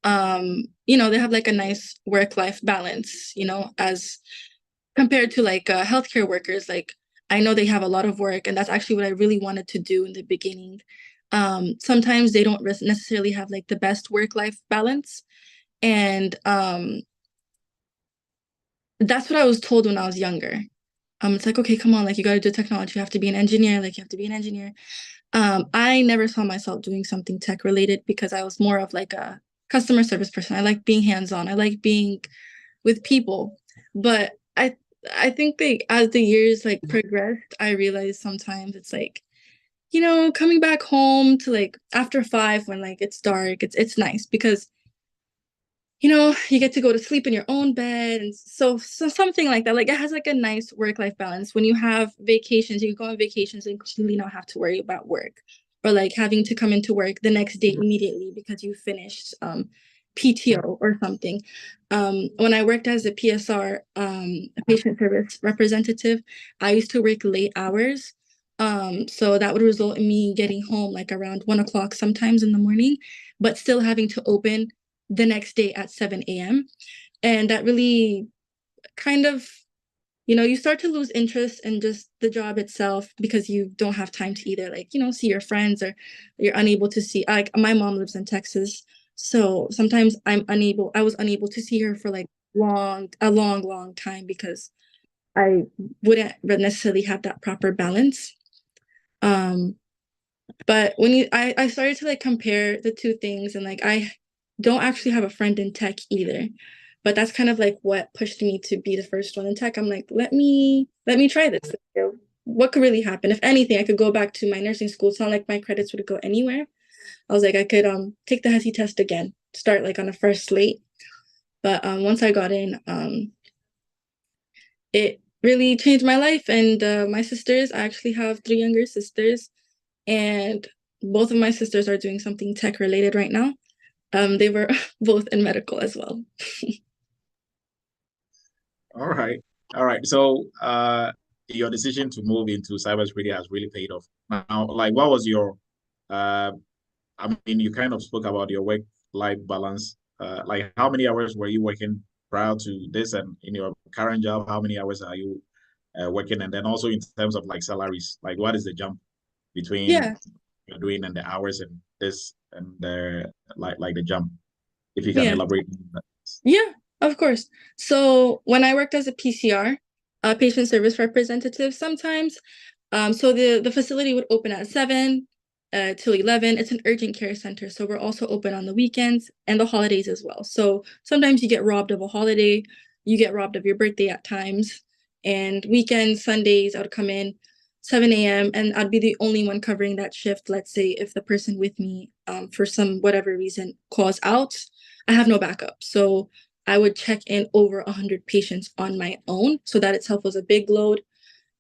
They have like a nice work-life balance, as compared to like healthcare workers. Like I know they have a lot of work, and that's actually what I really wanted to do in the beginning. Sometimes they don't necessarily have like the best work-life balance. And that's what I was told when I was younger. It's like, okay, come on, like you got to do technology. You have to be an engineer. Like you have to be an engineer. I never saw myself doing something tech related because I was more of like a customer service person. I like being hands-on. I like being with people. But I think as the years like progressed, I realized sometimes it's like, coming back home to like after 5 when like it's dark, it's nice because you get to go to sleep in your own bed. And so something like that. Like it has like a nice work-life balance. When you have vacations, you can go on vacations and completely not have to worry about work. Or like having to come into work the next day immediately because you finished PTO or something. When I worked as a PSR, a patient service representative, I used to work late hours. So that would result in me getting home like around 1 o'clock sometimes in the morning, but still having to open the next day at 7 a.m. And that really kind of, you start to lose interest in just the job itself because you don't have time to either like, see your friends, or you're unable to see, like my mom lives in Texas. So sometimes I was unable to see her for like a long time because I wouldn't necessarily have that proper balance. But when I started to like compare the two things, and like I don't actually have a friend in tech either, but that's kind of like what pushed me to be the first one in tech. I'm like, let me try this. What could really happen? If anything, I could go back to my nursing school. It's not like my credits would go anywhere. I was like, I could take the HESI test again, start like on a fresh slate. But once I got in, it really changed my life. And my sisters, I actually have 3 younger sisters, and both of my sisters are doing something tech related right now. They were both in medical as well. All right. All right. So your decision to move into cybersecurity has really paid off. Now, like what was your I mean, you kind of spoke about your work-life balance. Like how many hours were you working prior to this, and in your current job, how many hours are you working? And then also in terms of like salaries, like what is the jump between Yeah. you're doing and the hours and this and the like the jump, if you can Yeah. elaborate on that. Yeah, of course. So when I worked as a PCR, patient service representative, sometimes, so the facility would open at 7 till 11. It's an urgent care center, so we're also open on the weekends and the holidays as well. So sometimes you get robbed of a holiday, you get robbed of your birthday at times, and weekends, Sundays, I would come in 7 a.m. and I'd be the only one covering that shift. Let's say if the person with me, for some whatever reason, calls out, I have no backup. So I would check in over 100 patients on my own. So that itself was a big load,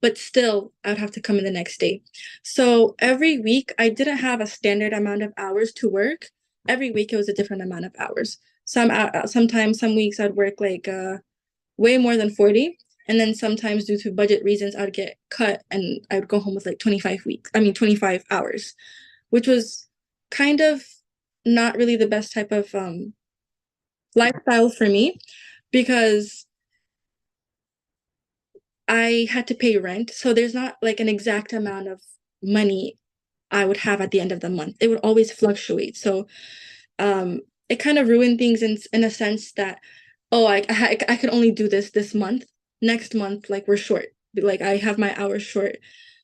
but still I would have to come in the next day. So every week I didn't have a standard amount of hours to work. Every week it was a different amount of hours. Sometimes some weeks I'd work like way more than 40. And then sometimes due to budget reasons, I'd get cut and I would go home with like 25 hours, which was kind of not really the best type of lifestyle for me, because I had to pay rent. So there's not like an exact amount of money I would have at the end of the month. It would always fluctuate. So it kind of ruined things in a sense that, oh, I could only do this month. Next month, like we're short. Like I have my hours short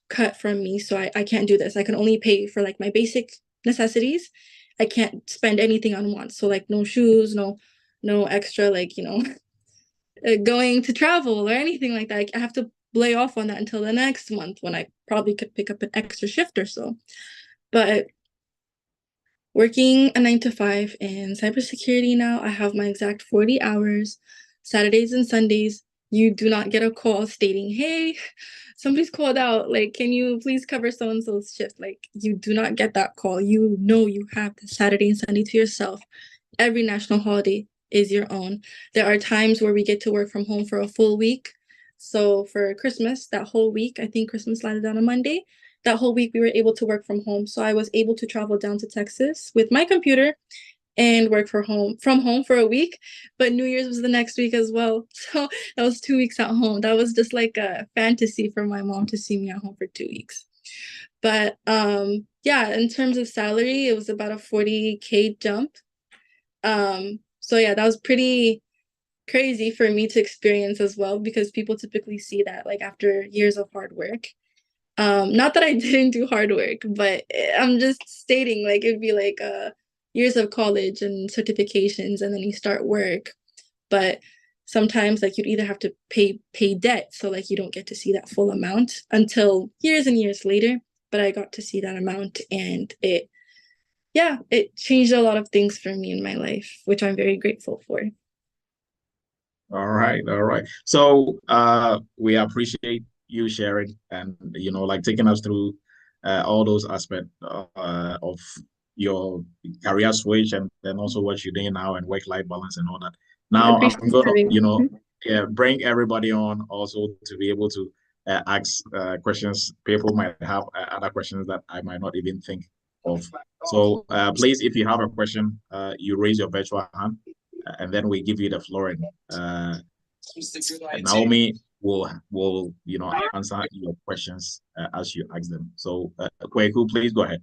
cut from me. So I can't do this. I can only pay for like my basic necessities. I can't spend anything on wants. So like no shoes, no extra, like, going to travel or anything like that. I have to lay off on that until the next month when I probably could pick up an extra shift or so. But working a 9 to 5 in cybersecurity now, I have my exact 40 hours, Saturdays and Sundays. You do not get a call stating, hey, somebody's called out. Like, can you please cover so-and-so's shift? Like, you do not get that call. You know you have the Saturday and Sunday to yourself. Every national holiday is your own. There are times where we get to work from home for a full week. So for Christmas, that whole week, I think Christmas landed on a Monday. That whole week we were able to work from home. So I was able to travel down to Texas with my computer and work from home for a week. But New Year's was the next week as well. So that was 2 weeks at home. That was just like a fantasy for my mom to see me at home for 2 weeks. But yeah, in terms of salary, it was about a 40K jump. So yeah, that was pretty crazy for me to experience as well, because people typically see that like after years of hard work. Not that I didn't do hard work, but I'm just stating like it'd be like years of college and certifications, and then you start work. But sometimes like you'd either have to pay debt, so like you don't get to see that full amount until years and years later. But I got to see that amount, and it changed a lot of things for me in my life, which I'm very grateful for. All right. So we appreciate you sharing and like taking us through all those aspects of your career switch, and then also what you're doing now and work-life balance and all that. I Now appreciate I'm gonna, having me. bring everybody on also to be able to ask questions. People might have other questions that I might not even think of. So please, if you have a question, you raise your virtual hand, and then we give you the floor, and Naomi will answer your questions as you ask them. So Kweku, please go ahead.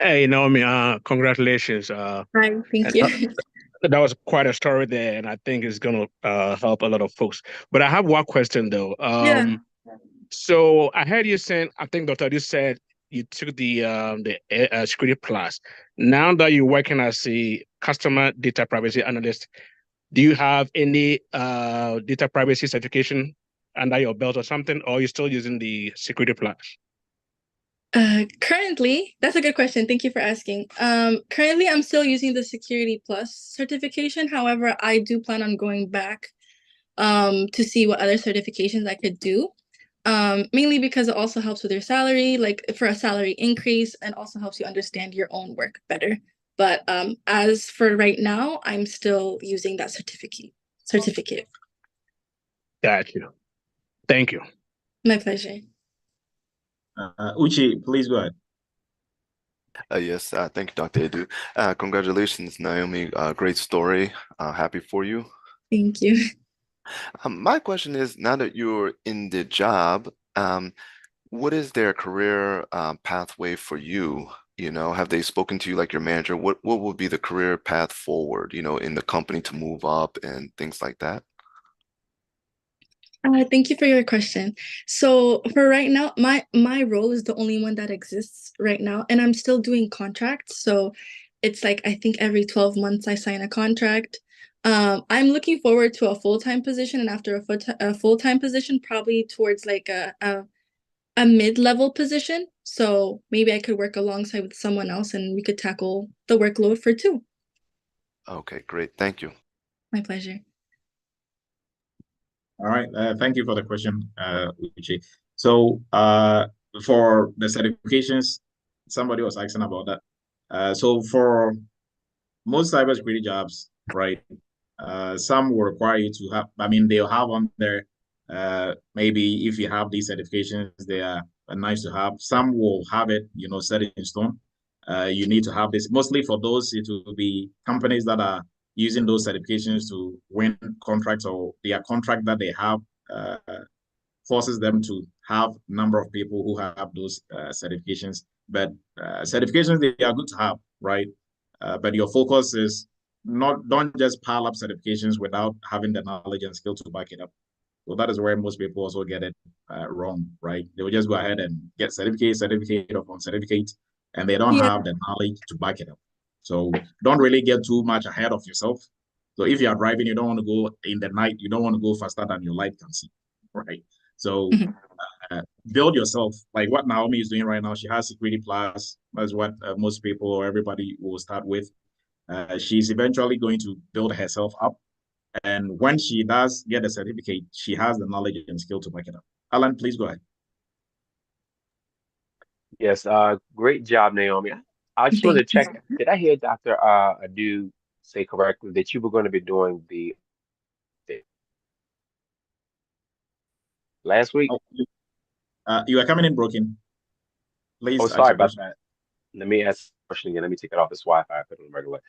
Hey, Naomi, congratulations. Hi, thank you. That was quite a story there, and I think it's going to help a lot of folks. But I have one question, though. Yeah. So I heard you saying, I think Dr. You said you took the security class. Now that you're working as a customer data privacy analyst, do you have any data privacy certification under your belt or something, or are you still using the security class? Currently, that's a good question. Thank you for asking. Currently, I'm still using the Security Plus certification. However, I do plan on going back to see what other certifications I could do. Mainly because it also helps with your salary, like for a salary increase, and also helps you understand your own work better. But as for right now, I'm still using that certificate. Got you. Thank you. My pleasure. Uchi, please go ahead. Yes, thank you, Dr. Edu. Congratulations, Naomi. Great story. Happy for you. Thank you. My question is, now that you're in the job, what is their career pathway for you? You know, have they spoken to you like your manager? What would be the career path forward, you know, in the company to move up and things like that? Thank you for your question. So for right now, my role is the only one that exists right now, and I'm still doing contracts. So it's like I think every 12 months I sign a contract. I'm looking forward to a full-time position, and after a full-time position, probably towards like a mid-level position. So maybe I could work alongside with someone else, and we could tackle the workload for two. Okay, great. Thank you. My pleasure. All right. Thank you for the question, Uche. So for the certifications, somebody was asking about that. So for most cybersecurity jobs, right, some will require you to have, I mean, they'll have on there, maybe if you have these certifications, they are nice to have. Some will have it, you know, set in stone. You need to have this. Mostly for those, it will be companies that are using those certifications to win contracts, or their contract that they have uh, forces them to have number of people who have those certifications. But certifications, they are good to have, right? But your focus is don't just pile up certifications without having the knowledge and skill to back it up. So that is where most people also get it wrong, right? They will just go ahead and get certificate upon certificate, and they don't Yeah. have the knowledge to back it up. So don't really get too much ahead of yourself. So if you are driving, you don't want to go in the night. You don't want to go faster than your light can see, right? So build yourself, like what Naomi is doing right now. She has Security Plus. That's what most people or everybody will start with. She's eventually going to build herself up. And when she does get a certificate, she has the knowledge and skill to back it up. Alan, please go ahead. Yes, great job, Naomi. I just want Thank to you. check. Did I hear Dr. Adu say correctly that you were going to be doing the last week? Oh, you are coming in broken. Oh, Please ask sorry your about question. that. Let me ask the question again. Let me take it off this Wi-Fi. Put it on regular.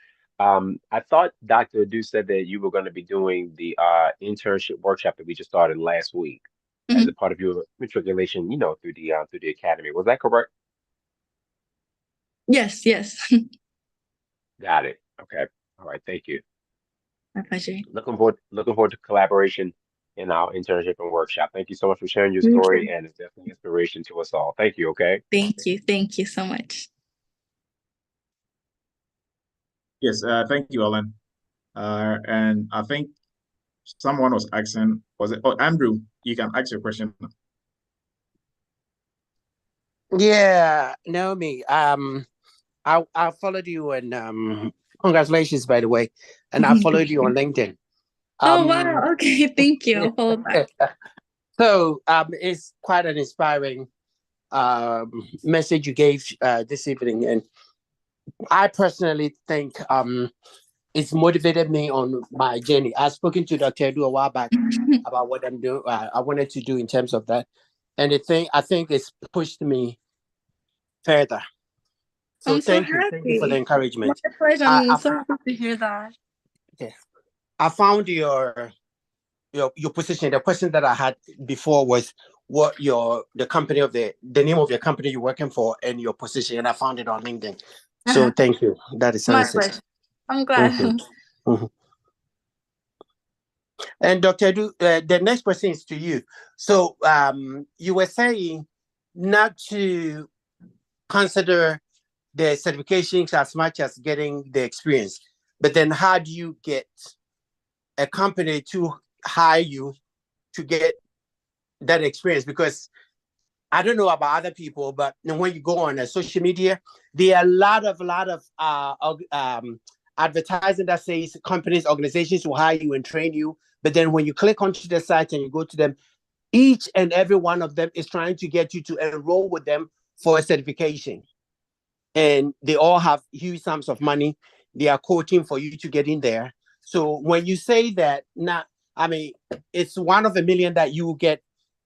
I thought Dr. Adu said that you were going to be doing the internship workshop that we just started last week as a part of your matriculation, you know, through the academy. Was that correct? Yes, yes. Got it. Okay. All right. Thank you. My pleasure. Looking forward to collaboration in our internship and workshop. Thank you so much for sharing your Me story, too. and it's definitely inspiration to us all. Thank you. Okay. Thank you. Thank you so much. Yes, thank you, Alan. And I think someone was asking, was it? Oh, Andrew, you can ask your question. Yeah, Naomi. I followed you, and congratulations, by the way. And I followed you on LinkedIn. Oh, wow. Okay. Thank you. I'll follow back. So it's quite an inspiring message you gave this evening, and I personally think it's motivated me on my journey. I've spoken to Dr. Edu a while back about what I'm doing. I wanted to do in terms of that, and I think it's pushed me further. So I'm so thank you for the happy. encouragement. My pleasure. I'm so happy to hear that. Okay. I found your position. The question that I had before was what the company of the name of your company you're working for and your position, and I found it on LinkedIn. So thank you. That is My answered. pleasure. I'm glad. Mm-hmm. And Dr. Edu, the next question is to you. So you were saying not to consider the certifications as much as getting the experience, but then how do you get a company to hire you to get that experience? Because I don't know about other people, but when you go on social media, there are a lot of advertising that says companies, organizations will hire you and train you. But then when you click onto the site and you go to them, each and every one of them is trying to get you to enroll with them for a certification. And they all have huge sums of money. They are quoting for you to get in there. So when you say that, it's one of a million that you will get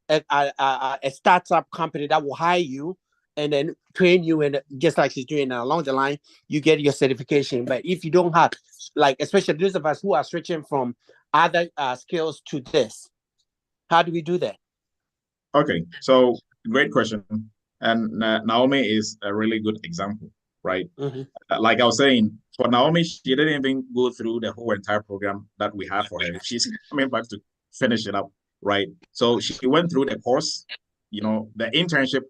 a startup company that will hire you, and then train you, and just like she's doing along the line, you get your certification. But if you don't have, like, especially those of us who are switching from other skills to this, how do we do that? Okay, so great question. And Naomi is a really good example, right? Like I was saying, for Naomi, she didn't even go through the whole entire program that we have for her. She's coming back to finish it up, right? So she went through the course. The internship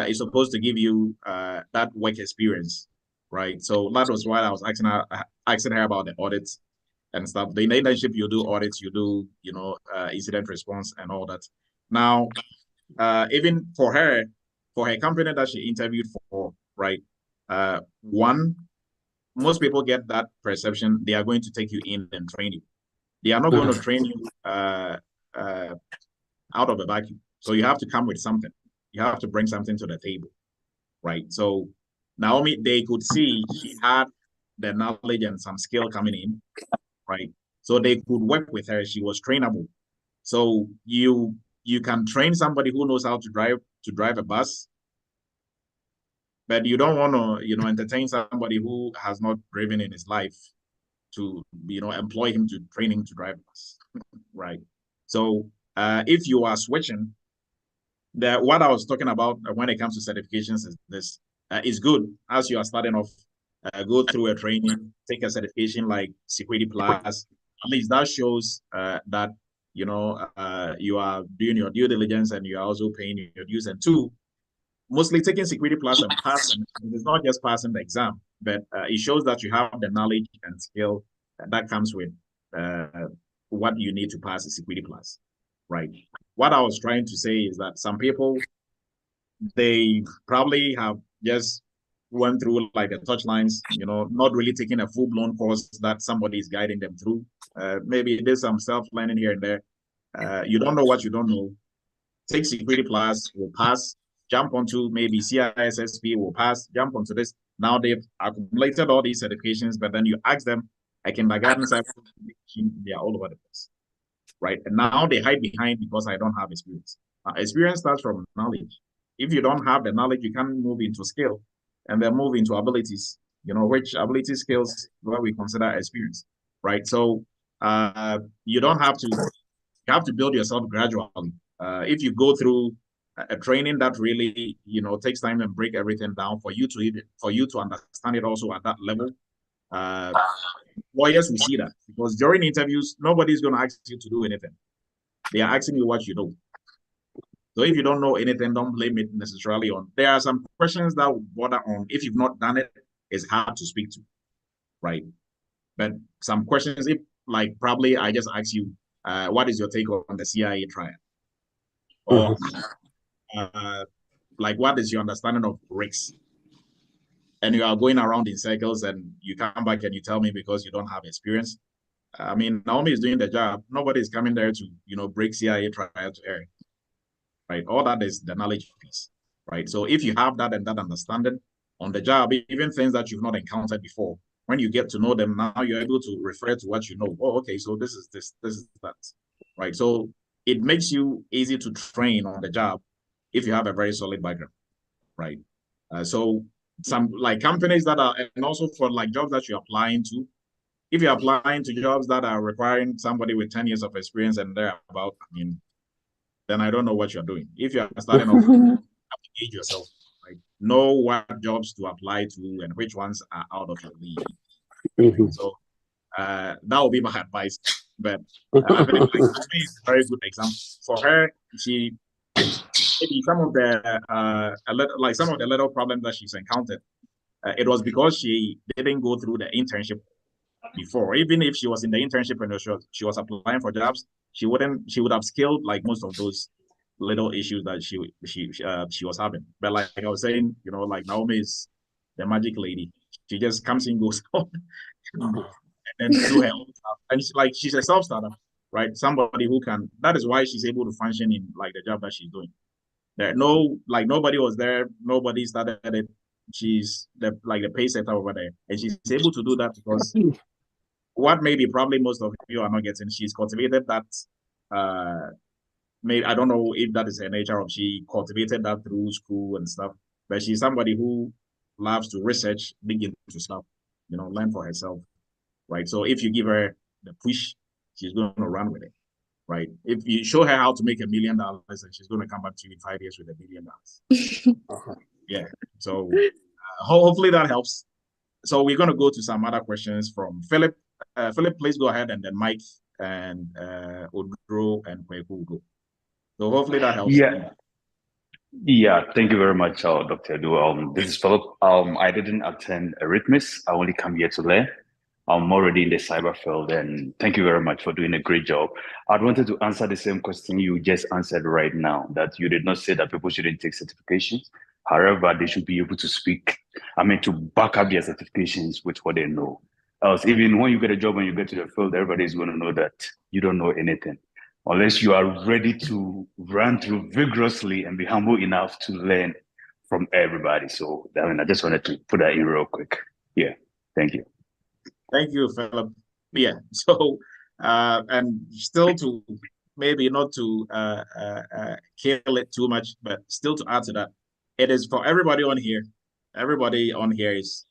is supposed to give you that work experience, right? So that was why I was asking her about the audits and stuff. The internship, you do audits, you do incident response and all that. Now, even for her company that she interviewed for, right? Most people get that perception they are going to take you in and train you. They are not going to train you out of a vacuum. So you have to come with something. You have to bring something to the table, right? So Naomi, they could see she had the knowledge and some skill coming in, right? So they could work with her. She was trainable. So you can train somebody who knows how to drive a bus, but you don't want to entertain somebody who has not driven in his life to employ him to train him to drive a bus, right? So if you are switching, what I was talking about when it comes to certifications is this. It's good as you are starting off, go through a training, take a certification like Security Plus. At least that shows that you are doing your due diligence and you are also paying your dues. And two, mostly taking Security Plus and passing, it's not just passing the exam, but it shows that you have the knowledge and skill that comes with what you need to pass the Security Plus, right? What I was trying to say is that some people, they probably have just went through like the touch lines, not really taking a full-blown course that somebody is guiding them through. Maybe there's some self-learning here and there. You don't know what you don't know. Take Security Plus, will pass, jump onto maybe CISSP, will pass, jump onto this. Now they've accumulated all these certifications, but then you ask them, a kindergarten certification, they are all over the place, right? And now they hide behind because I don't have experience. Experience starts from knowledge. If you don't have the knowledge, you can move into skill and then move into abilities, which ability skills where we consider experience, right? So you don't have to, you have to build yourself gradually. If you go through a training that really, takes time and break everything down for you to understand it also at that level, lawyers will see that, because during interviews, nobody's going to ask you to do anything. They are asking you what you know. So if you don't know anything, don't blame it necessarily on. There are some questions that will bother on. If you've not done it, it's hard to speak to, right? But some questions, if like probably I just ask you, what is your take on the CIA trial? Or like, what is your understanding of risks? And you are going around in circles and you come back and you tell me because you don't have experience. I mean, Naomi is doing the job. Nobody is coming there to, break CIA trial to air, right? All that is the knowledge piece, right? So if you have that and that understanding on the job, even things that you've not encountered before, when you get to know them, now you're able to refer to what you know. Oh, okay, so this is that, right? So it makes you easy to train on the job if you have a very solid background, right? So some like companies that are, and also for like jobs that you're applying to, if you're applying to jobs that are requiring somebody with 10 years of experience and thereabout, I mean, then I don't know what you're doing. If you're starting off, you have to gauge yourself, like know what jobs to apply to and which ones are out of your league. So that would be my advice. But I think like, is a very good example. For her, maybe some of the little problems that she's encountered, it was because she didn't go through the internship before. Even if she was in the internship and she was applying for jobs, she would have scaled like most of those little issues that she was having. But like I was saying, like Naomi is the magic lady. She just comes in, goes out, and then do her own stuff. And she's a self-starter, right? Somebody who can. That is why she's able to function in like the job that she's doing. Nobody was there. Nobody started it. She's the pace setter over there, and she's able to do that because what maybe probably most of you are not getting. She's cultivated that. Maybe I don't know if that is her nature, or she cultivated that through school and stuff. but she's somebody who loves to research, dig into stuff, learn for herself, right? So if you give her the push, she's going to run with it, right? If you show her how to make $1 million, and she's going to come back to you in 5 years with $1 billion. Yeah. So hopefully that helps. So we're going to go to some other questions from Philip. Philip, please go ahead, and then Mike and Odro and Kweku. So hopefully that helps. Yeah, thank you very much, Dr. Edu. This is Philip. I didn't attend Eretmis. I only come here to learn. I'm already in the cyber field, and thank you very much for doing a great job. I wanted to answer the same question you just answered right now, that you did not say that people shouldn't take certifications. However, they should be able to speak, to back up their certifications with what they know. Else, even when you get a job and you get to the field, everybody is going to know that you don't know anything, unless you are ready to run through vigorously and be humble enough to learn from everybody. So, I just wanted to put that in real quick. Yeah, thank you. Thank you, Philip. Yeah, so, and still to, maybe not to kill it too much, but still to add to that, it is for everybody on here. Everybody on here is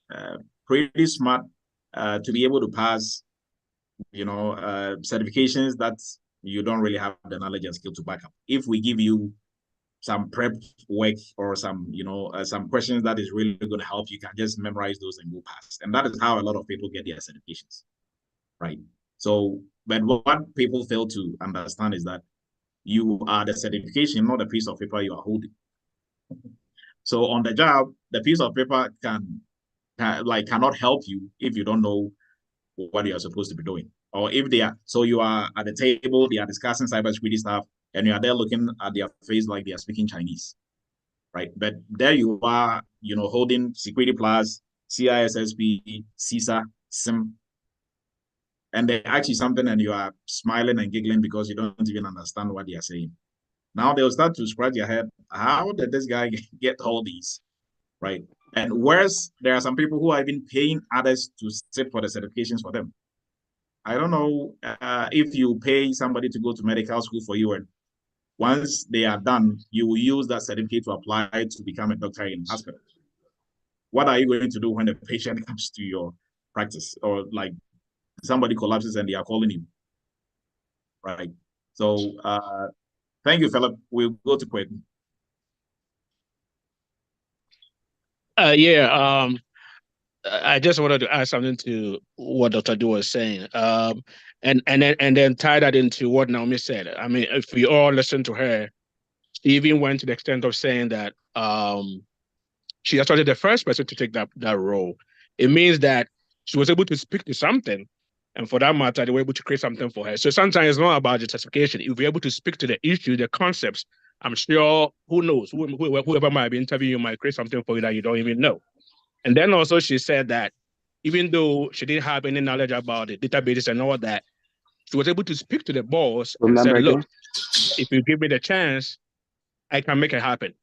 pretty smart to be able to pass, certifications that you don't really have the knowledge and skill to back up. If we give you some prep work or some questions that is really going to help, you can just memorize those and go past. And that is how a lot of people get their certifications, right? So, but what people fail to understand is that you are the certification, not a piece of paper you are holding. So on the job, the piece of paper cannot help you if you don't know what you are supposed to be doing. Or if you are at the table, they are discussing cybersecurity stuff, and you are there looking at their face like they are speaking Chinese, right? But there you are, holding Security Plus, CISSP, CISA, SIM, and they ask you something and you are smiling and giggling because you don't even understand what they are saying. Now they'll start to scratch your head. How did this guy get all these, right? And worse, there are some people who are even paying others to sit for the certifications for them. I don't know if you pay somebody to go to medical school for you, and once they are done, you will use that certificate to apply to become a doctor in hospital. What are you going to do when the patient comes to your practice, or like somebody collapses and they are calling you, right? So thank you, Philip. We'll go to Quentin. I just wanted to add something to what Dr. Du was saying, and then tie that into what Naomi said. I mean, if we all listen to her, she even went to the extent of saying that she actually the first person to take that role. It means that she was able to speak to something, and for that matter, they were able to create something for her. So sometimes it's not about the certification. If you're able to speak to the issue, the concepts, I'm sure, who knows, whoever might be interviewing you might create something for you that you don't even know. And then also she said that even though she didn't have any knowledge about the databases and all that, she was able to speak to the boss and said, look, if you give me the chance, I can make it happen.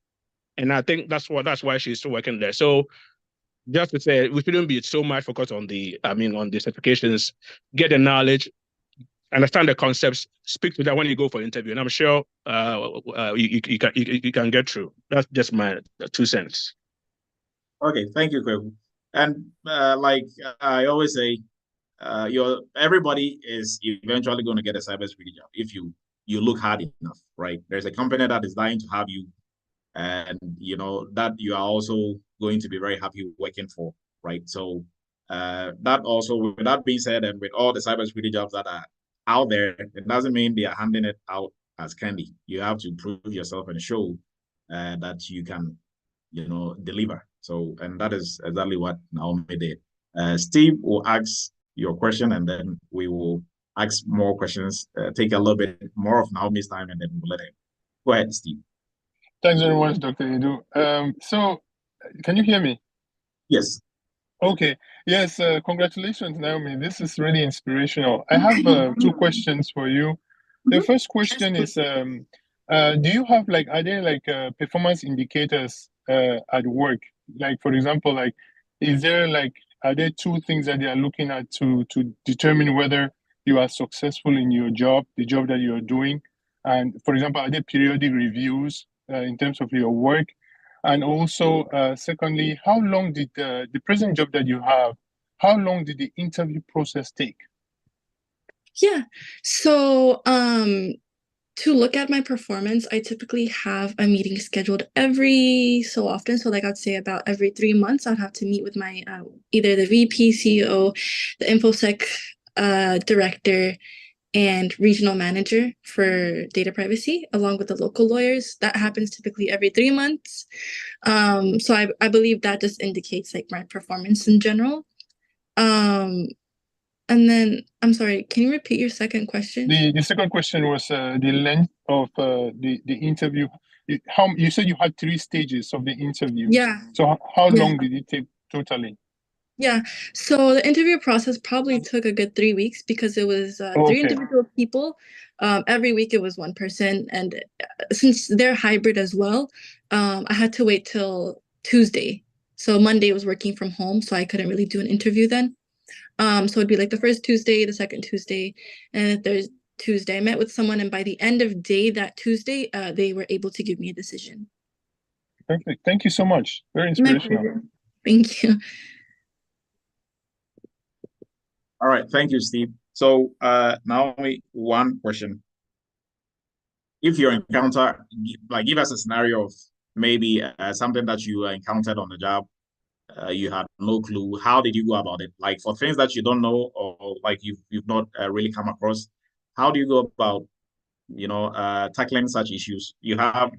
And I think that's why she's still working there. So just to say, we shouldn't be so much focused on the certifications, get the knowledge, understand the concepts, speak to that when you go for an interview. And I'm sure you can get through. That's just my 2 cents. Okay, thank you, Kweku. And like I always say, everybody is eventually going to get a cybersecurity job if you look hard enough, right? There's a company that is dying to have you, and that you are also going to be very happy working for, right? So that also, with that being said, and with all the cybersecurity jobs that are out there, it doesn't mean they are handing it out as candy. You have to prove yourself and show that you can, deliver. So, and that is exactly what Naomi did. Steve will ask your question, and then we will ask more questions, take a little bit more of Naomi's time, and then we'll let him. Go ahead, Steve. Thanks very much, Dr. Edu. So, can you hear me? Yes. Okay. Yes, congratulations, Naomi. This is really inspirational. I have 2 questions for you. The first question is, do you have are there performance indicators at work? Like, for example, is there are there 2 things that they are looking at to determine whether you are successful in your job, the job that you're doing? And for example, are there periodic reviews in terms of your work? And also, secondly, how long did the present job that you have, how long did the interview process take? Yeah. So, to look at my performance, I typically have a meeting scheduled every so often. So, like I'd say about every 3 months, I'd have to meet with my either the VP, CEO, the InfoSec director, and regional manager for data privacy, along with the local lawyers. That happens typically every 3 months. So I believe that just indicates like my performance in general. And then I'm sorry, can you repeat your second question? The second question was the length of the interview. How you said you had 3 stages of the interview. Yeah. So how Yeah. long did it take totally? Yeah, so the interview process probably took a good 3 weeks because it was three Okay. individual people. Every week it was one person, and since they're hybrid as well, I had to wait till Tuesday. So Monday I was working from home, so I couldn't really do an interview then. So it'd be like the first Tuesday, the second Tuesday, and the third Tuesday. I met with someone, and by the end of day that Tuesday, they were able to give me a decision. Perfect. Thank you so much. Very My inspirational. pleasure. Thank you. All right, thank you, Steve. So, Naomi, one question. If you encounter, like, give us a scenario of maybe something that you encountered on the job, you had no clue. How did you go about it? Like for things that you don't know or like you've not really come across, how do you go about, tackling such issues? You have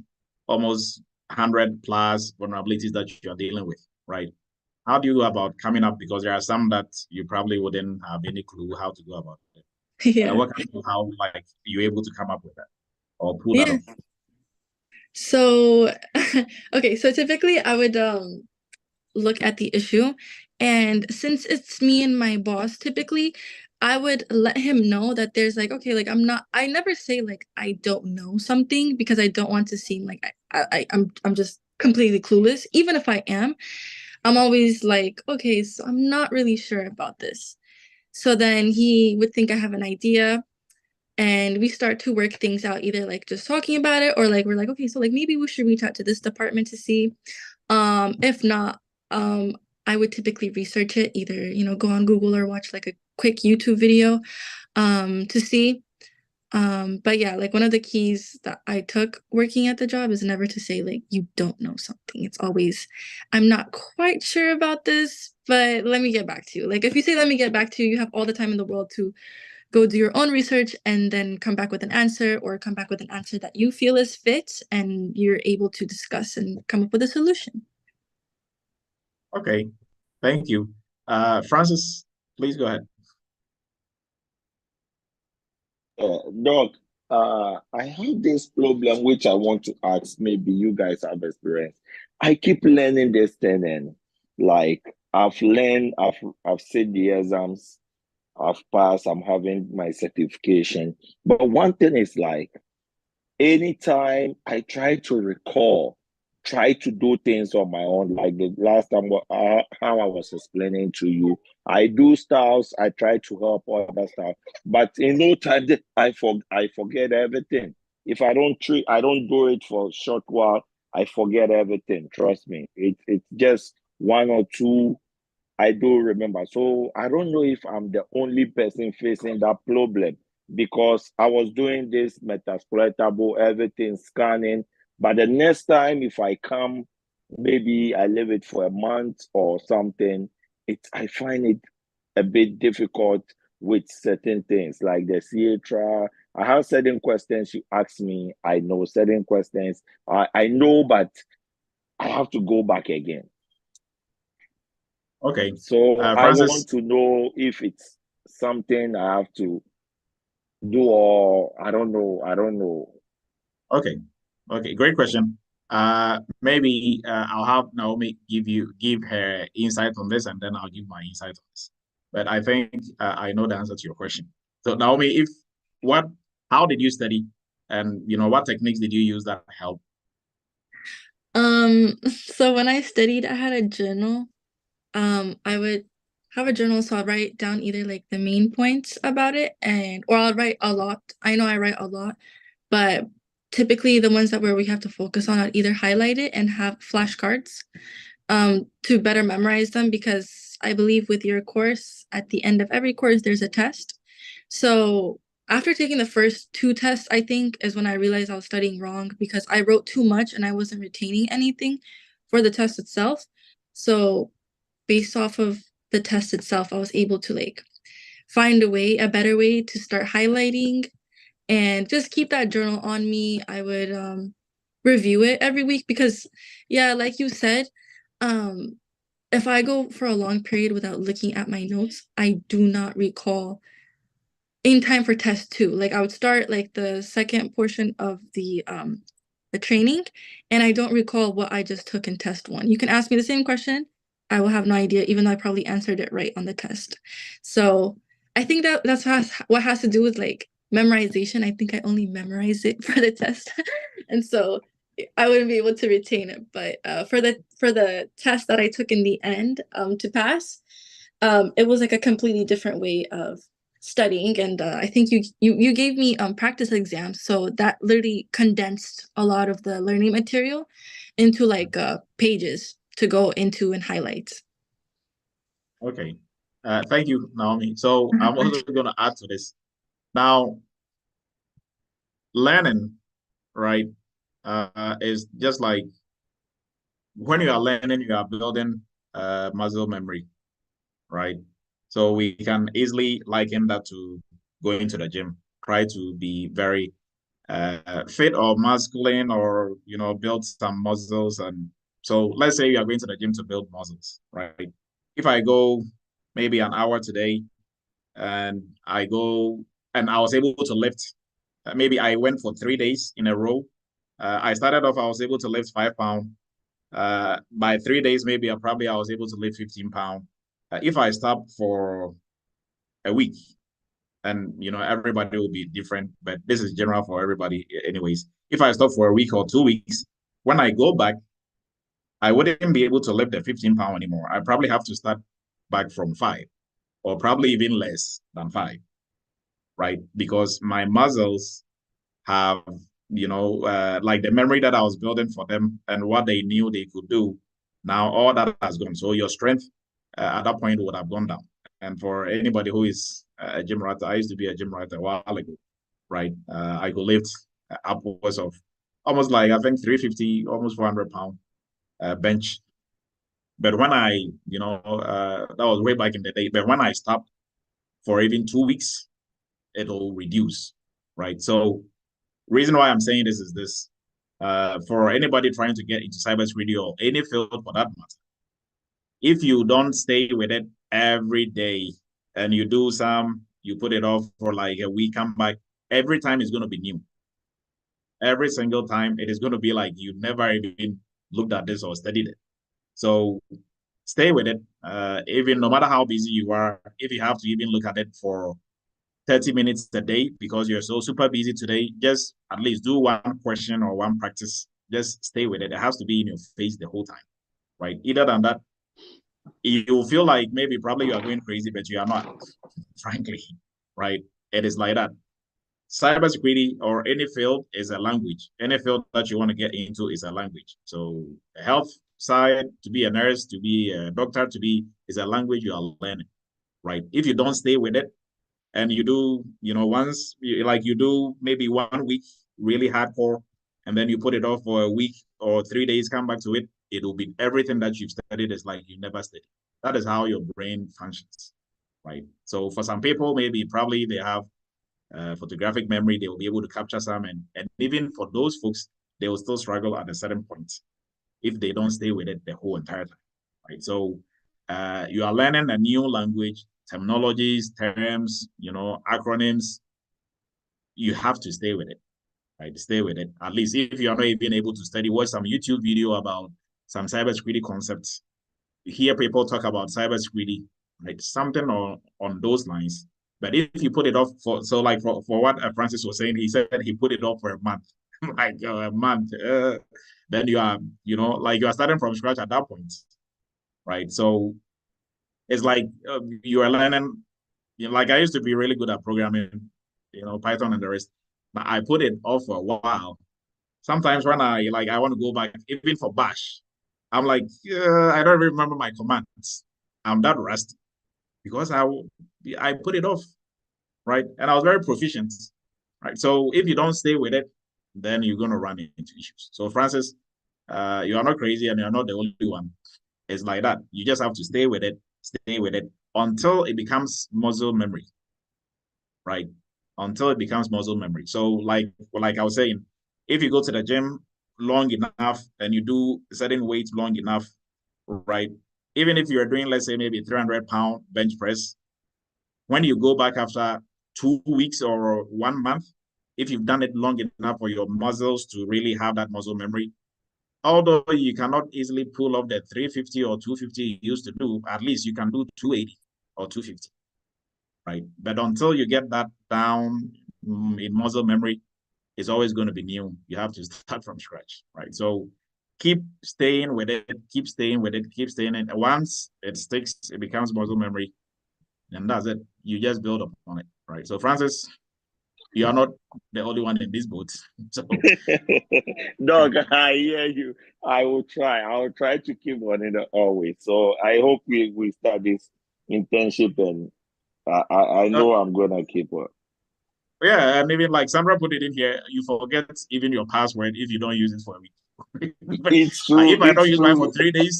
almost 100 plus vulnerabilities that you're dealing with, right? How do you go about coming up? Because there are some that you probably wouldn't have any clue how to go about it. Yeah. What kind of how like you're able to come up with that or pull that Yeah. off? So, okay, so typically I would look at the issue, and since it's me and my boss, typically I would let him know that there's like, okay, like I never say like I don't know something because I don't want to seem like I'm just completely clueless. Even if I am, I'm always like, okay, so I'm not really sure about this. So then he would think I have an idea, and we start to work things out, either like just talking about it, or like we're like, okay, so like maybe we should reach out to this department to see. If not, I would typically research it, either go on Google or watch like a quick YouTube video to see. But yeah, like one of the keys that I took working at the job is never to say like you don't know something. It's always, I'm not quite sure about this, but let me get back to you. Like if you say let me get back to you, you have all the time in the world to go do your own research and then come back with an answer, or come back with an answer that you feel is fit, and you're able to discuss and come up with a solution. Okay, thank you. Francis, please go ahead. Doc, I have this problem which I want to ask. Maybe you guys have experience. I keep learning this thing, and like I've learned, I've said the exams, I've passed, I'm having my certification. But one thing is like anytime I try to recall, try to do things on my own, like the last time how I was explaining to you, I do styles, I try to help other stuff, but in no time I forget everything. If I don't do it for a short while, I forget everything. Trust me, it's just one or two I do remember. So I don't know if I'm the only person facing that problem, because I was doing this metasploitable, everything scanning. But the next time, if I come, maybe I leave it for a month or something, I find it a bit difficult with certain things like the CATRA. I have certain questions you ask me. I know certain questions. I know, but I have to go back again. Okay. So I Francis, want to know if it's something I have to do, or I don't know. okay. Okay, great question. Maybe I'll have Naomi give her insight on this, and then I'll give my insight on this. But I think I know the answer to your question. So Naomi, how did you study, and what techniques did you use that help? So when I studied, I had a journal. I would have a journal, so I'll write down either like the main points about it, or I'll write a lot. I know I write a lot, but typically the ones that where we have to focus on, I'd either highlight it and have flashcards to better memorize them, because I believe with your course, at the end of every course, there's a test. So after taking the first 2 tests, I think is when I realized I was studying wrong, because I wrote too much and I wasn't retaining anything for the test itself. So based off of the test itself, I was able to like find a better way to start highlighting and just keep that journal on me. I would review it every week, because yeah, like you said, if I go for a long period without looking at my notes, I do not recall in time for test 2. Like I would start like the second portion of the training, and I don't recall what I just took in test 1. You can ask me the same question, I will have no idea, even though I probably answered it right on the test. So I think that's what has to do with like memorization. I think I only memorize it for the test. And so I wouldn't be able to retain it. But for the test that I took in the end to pass, it was like a completely different way of studying. And I think you gave me practice exams, so that literally condensed a lot of the learning material into like pages to go into and highlight. Okay. Thank you, Naomi. So I'm also going to add to this. Now, learning, right, is just like when you are learning, you are building muscle memory, right? So we can easily liken that to going to the gym. Try to be very fit or masculine, or build some muscles. And so let's say you are going to the gym to build muscles, right? If I go maybe an hour today, and I was able to lift, maybe I went for 3 days in a row. I started off, I was able to lift 5 pounds. By 3 days, maybe I was able to lift 15 pounds. If I stop for a week, and everybody will be different, but this is general for everybody anyways. If I stop for a week or 2 weeks, when I go back, I wouldn't be able to lift the 15 pound anymore. I probably have to start back from 5, or probably even less than 5, right? Because my muscles have, like the memory that I was building for them and what they knew they could do. Now all that has gone. So your strength at that point would have gone down. And for anybody who is a gym rat, I used to be a gym rat a while ago, right? I could lift upwards of almost like, I think 350, almost 400 pound bench. But when that was way back in the day. But when I stopped for even 2 weeks, it'll reduce, right? So reason why I'm saying this is this. For anybody trying to get into cybersecurity or any field for that matter, if you don't stay with it every day and you put it off for like a week, come back, every time it's going to be new. Every single time it is going to be like you never even looked at this or studied it. So stay with it. Even no matter how busy you are, if you have to even look at it for 30 minutes a day because you're so super busy today, just at least do one question or one practice. Just stay with it. It has to be in your face the whole time, right? Either than that, you'll feel like maybe probably you are going crazy, but you are not, frankly, right? It is like that. Cybersecurity or any field is a language. Any field that you want to get into is a language. So the health side, to be a nurse, to be a doctor, is a language you are learning, right? If you don't stay with it, and you do, once you do maybe 1 week really hardcore, and then you put it off for a week or 3 days, come back to it, it will be everything that you've studied is like you never studied. That is how your brain functions, right? So for some people, maybe probably they have photographic memory, they will be able to capture some, and even for those folks, they will still struggle at a certain point if they don't stay with it the whole entire time, right? So you are learning a new language, terminologies, terms, acronyms. You have to stay with it, right? Stay with it. At least if you are not even able to study, watch some YouTube video about some cybersecurity concepts. You hear people talk about cybersecurity, right? Something on those lines. But if you put it off for what Francis was saying, he said he put it off for a month, like a month. Then you are, like you are starting from scratch at that point, right? So it's like you are learning. Like I used to be really good at programming, Python and the rest. But I put it off for a while sometimes when I want to go back, even for bash, I'm like, I don't remember my commands. I'm that rusty because I put it off, right? And I was very proficient, right? So if you don't stay with it, then you're gonna run into issues. So Francis, you are not crazy and you're not the only one. It's like that. You just have to stay with it until it becomes muscle memory, right? Until it becomes muscle memory. So like I was saying, if you go to the gym long enough and you do certain weights long enough, right? Even if you're doing, let's say, maybe 300-pound bench press, when you go back after 2 weeks or 1 month, if you've done it long enough for your muscles to really have that muscle memory, although you cannot easily pull off the 350 or 250 you used to do, at least you can do 280 or 250, right? But until you get that down in muscle memory, it's always going to be new. You have to start from scratch, right? So keep staying with it, keep staying with it, keep staying in it. Once it sticks, it becomes muscle memory, and that's it. You just build upon it, right? So Francis, you are not the only one in this boat. So Dog, I hear you. I will try. I will try to keep on it always. So I hope we start this internship, and I know I'm gonna keep on. yeah, and even like Sandra put it in here, you forget even your password if you don't use it for a week. It's true. If I don't It's use mine for true. 3 days,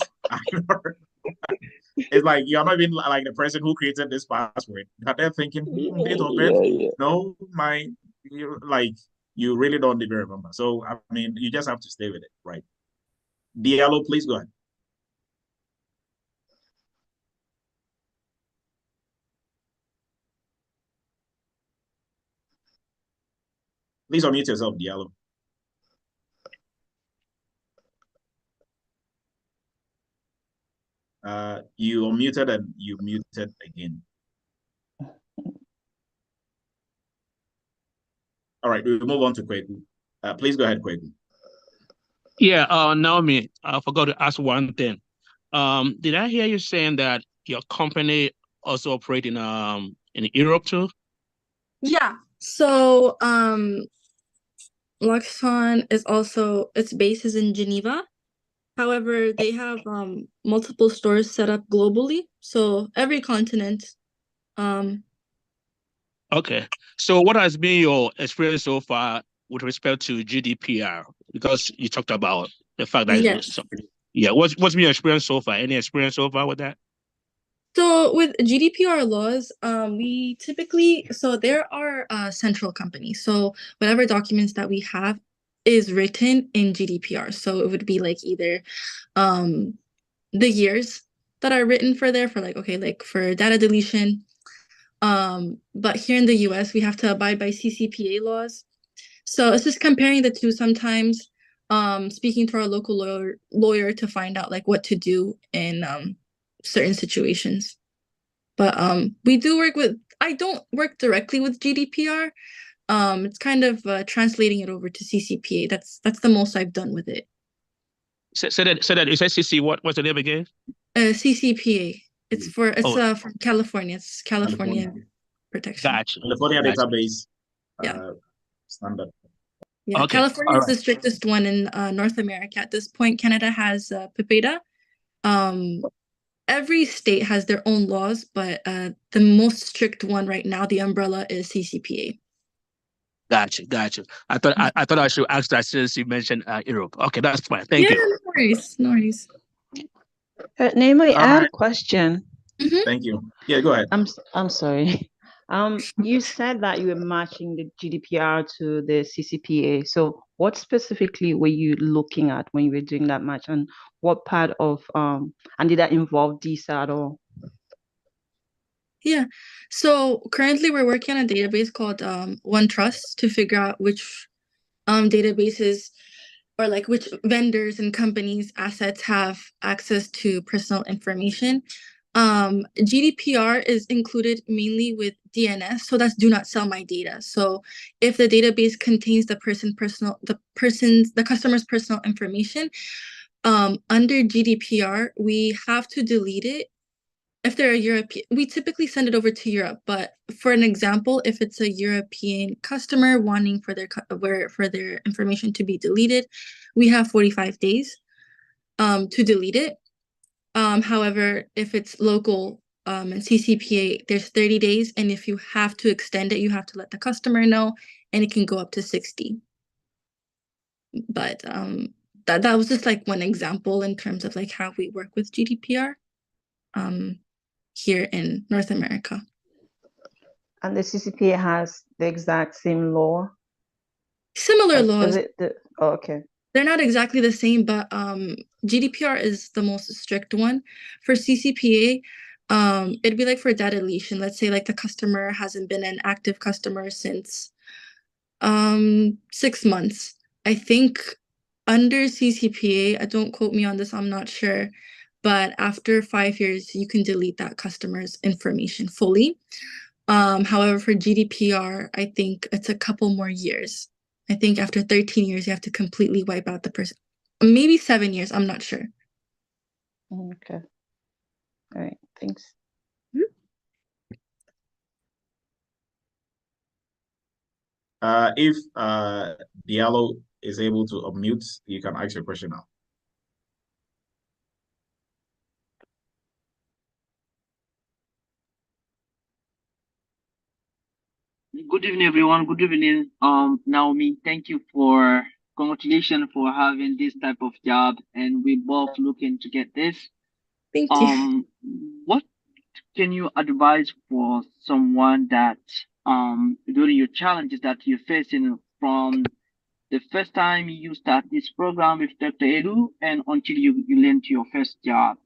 it's like you're not even like the person who created this password. But they're thinking, date of birth? Yeah. No, you really don't even remember. So I mean, you just have to stay with it, right? Diallo, please go ahead. Please unmute yourself, Diallo. You unmuted and you muted again. All right, we'll move on to Kweku. Please go ahead, Kweku. Yeah, Naomi, I forgot to ask one thing. Did I hear you saying that your company also operate in Europe too? Yeah. So Luxon is also, its base is in Geneva. However, they have multiple stores set up globally. So every continent. Okay. So what has been your experience so far with respect to GDPR? Because you talked about the fact that Yes. what's been your experience so far? Any experience so far with that? So with GDPR laws, we typically, so there are central companies. So whatever documents that we have is written in GDPR. So it would be like either the years that are written for there for like, okay, like for data deletion. But here in the US, we have to abide by CCPA laws. So it's just comparing the two sometimes, speaking to our local lawyer to find out like what to do in certain situations. But we do work with, I don't work directly with GDPR. It's kind of translating it over to CCPA. That's the most I've done with it. Say that you said CC, what's the name again? CCPA. It's from California. It's California protection. Gotcha. California database standard. Yeah, Okay. California is the strictest one in North America. At this point, Canada has PIPEDA. Every state has their own laws, but the most strict one right now, the umbrella, is CCPA. Gotcha. I thought I should ask that since you mentioned Europe. Okay, that's fine. Thank you. No worries. Naomi, I have a question. Thank you. Yeah, go ahead. I'm sorry. You said that you were matching the GDPR to the CCPA. So what specifically were you looking at when you were doing that match, and what part of and did that involve DISA at all? Yeah. So currently we're working on a database called OneTrust to figure out which databases or like which vendors and companies' assets have access to personal information. GDPR is included mainly with DNS, so that's do not sell my data. So if the database contains the customer's personal information, under GDPR, we have to delete it if they're a European, we typically send it over to Europe. But for an example, if it's a European customer wanting for their information to be deleted, we have 45 days to delete it. However, if it's local and CCPA, there's 30 days, and if you have to extend it, you have to let the customer know, and it can go up to 60. But that was just like one example in terms of like how we work with GDPR here in North America. And the CCPA has the exact same law? Similar laws. Oh, okay. They're not exactly the same, but GDPR is the most strict one. For CCPA, it'd be like for data deletion. Let's say like the customer hasn't been an active customer since 6 months. I think under CCPA, don't quote me on this, I'm not sure, but after 5 years, you can delete that customer's information fully. However, for GDPR, I think it's a couple more years. I think after 13 years, you have to completely wipe out the person. Maybe 7 years, I'm not sure. Okay. All right, thanks. If Diallo is able to unmute, you can ask your question now. Good evening, everyone. Good evening, Naomi. Thank you for congratulations for having this type of job, and we both looking to get this. Thank you. What can you advise for someone that during your challenges that you're facing from the first time you start this program with Dr. Edu and until you land to your first job?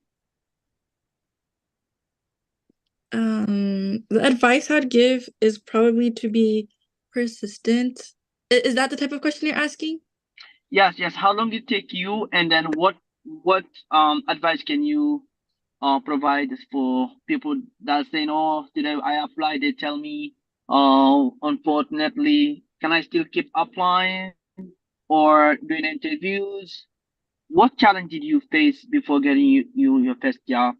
The advice I'd give is probably to be persistent. Is that the type of question you're asking? Yes. How long did it take you, and then what advice can you provide for people that are saying, "Oh, today I applied, they tell me, unfortunately, can I still keep applying or doing interviews?" What challenge did you face before getting your first job?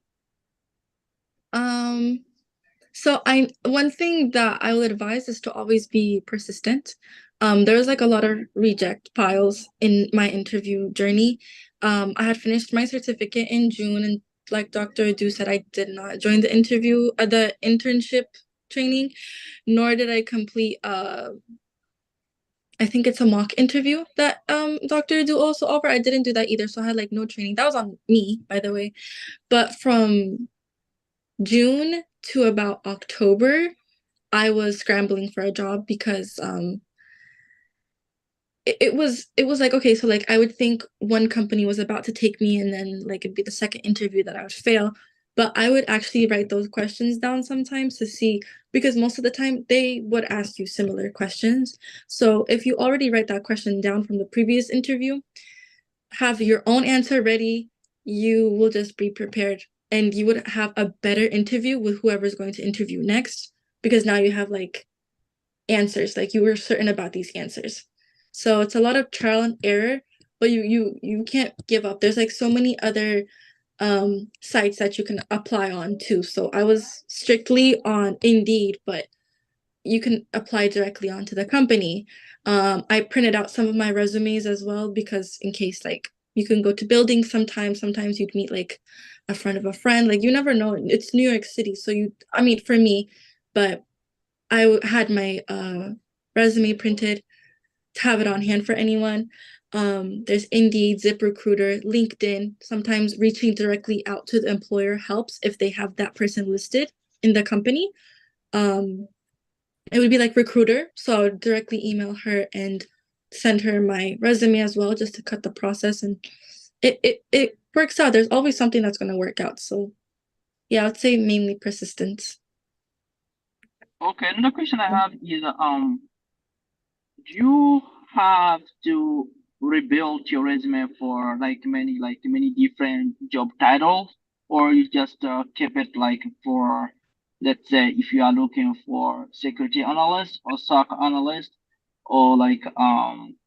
So one thing that I would advise is to always be persistent. There was like a lot of reject piles in my interview journey. I had finished my certificate in June, and like Dr. Adu said, I did not join the internship training, nor did I complete I think it's a mock interview that Dr. Adu also offered. I didn't do that either, so I had like no training. That was on me, by the way. But from June to about October, I was scrambling for a job because it was like, okay, so like I would think one company was about to take me, and then like it'd be the second interview that I would fail. But I would actually write those questions down sometimes to see, because most of the time they would ask you similar questions. So if you already write that question down from the previous interview, have your own answer ready, you will just be prepared, and you would have a better interview with whoever's going to interview next, because now you have like answers, like you were certain about these answers. So it's a lot of trial and error, but you can't give up. There's like so many other sites that you can apply on too. So I was strictly on Indeed, but you can apply directly onto the company. I printed out some of my resumes as well, because in case like you can go to buildings sometimes you'd meet like a friend of a friend, like you never know. It's New York City, so I mean for me, but I had my resume printed to have it on hand for anyone. There's Indeed, ZipRecruiter, LinkedIn. Sometimes reaching directly out to the employer helps if they have that person listed in the company. It would be like Recruiter, so I would directly email her and send her my resume as well, just to cut the process, and it works out. There's always something that's going to work out. So yeah, I would say mainly persistence. Okay, another question I have is do you have to rebuild your resume for like many different job titles, or you just keep it like for, let's say, if you are looking for security analyst or SOC analyst or like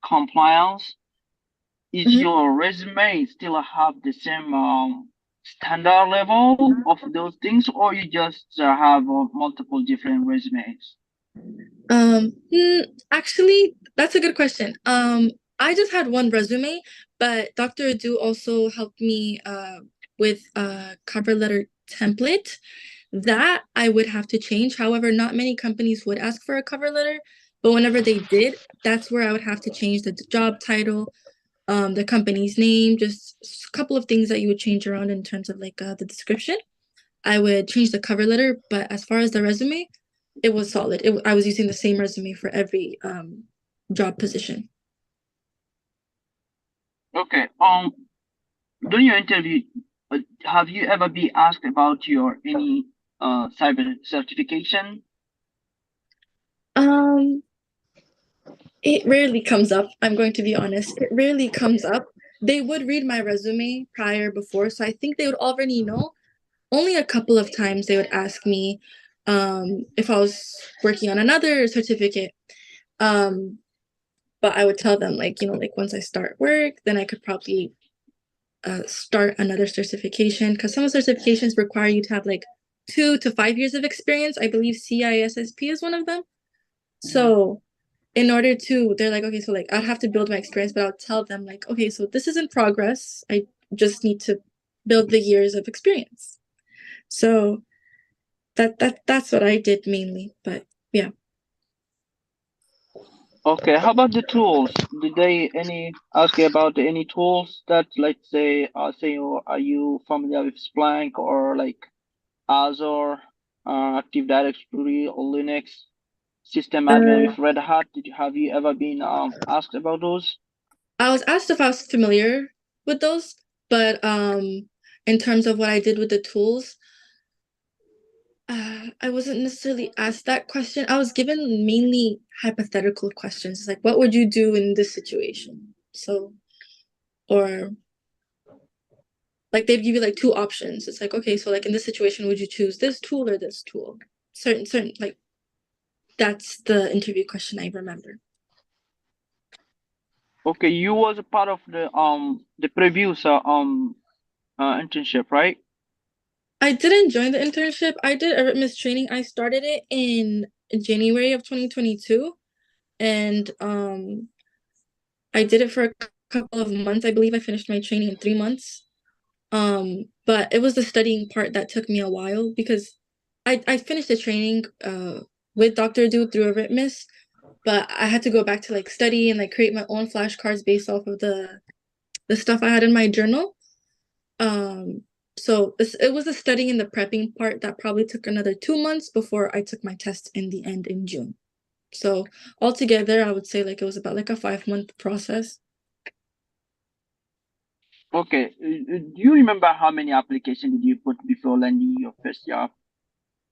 compliance, is your resume still have the same standard level of those things, or you just have multiple different resumes? Actually, that's a good question. I just had one resume, but Dr. Adu also helped me with a cover letter template that I would have to change. However, not many companies would ask for a cover letter, but whenever they did, that's where I would have to change the job title, the company's name, just a couple of things that you would change around in terms of like the description. I would change the cover letter, but as far as the resume, it was solid. I was using the same resume for every job position. Okay. During your interview, have you ever been asked about your any cyber certification? It rarely comes up. I'm going to be honest. It rarely comes up. They would read my resume before, so I think they would already know. Only a couple of times they would ask me if I was working on another certificate. But I would tell them like once I start work, then I could probably start another certification, because some certifications require you to have like 2 to 5 years of experience. I believe CISSP is one of them. So in order to, they're like, okay, so like I'd have to build my experience, but I'll tell them like, okay, so this is in progress. I just need to build the years of experience. So that's what I did mainly, but yeah. Okay, how about the tools? Did they ask you about any tools that, let's say, are you familiar with Splunk or like Azure, Active Directory or Linux, system admin with Red Hat? Have you ever been asked about those? I was asked if I was familiar with those, but in terms of what I did with the tools, I wasn't necessarily asked that question. I was given mainly hypothetical questions, like what would you do in this situation? So, or like they'd give you like 2 options. It's like, okay, so like in this situation, would you choose this tool or this tool? Certain like that's the interview question I remember. Okay, you was a part of the previous internship, right? I didn't join the internship. I did Eretmis training. I started it in January of 2022, and I did it for a couple of months. I believe I finished my training in 3 months. But it was the studying part that took me a while, because I finished the training with Dr. Adu through Eretmis, but I had to go back to like study and like create my own flashcards based off of the stuff I had in my journal. So it was the studying and the prepping part that probably took another 2 months before I took my test in the end in June. So altogether, I would say like it was about like a 5-month process. Okay, do you remember how many applications did you put before landing your first job?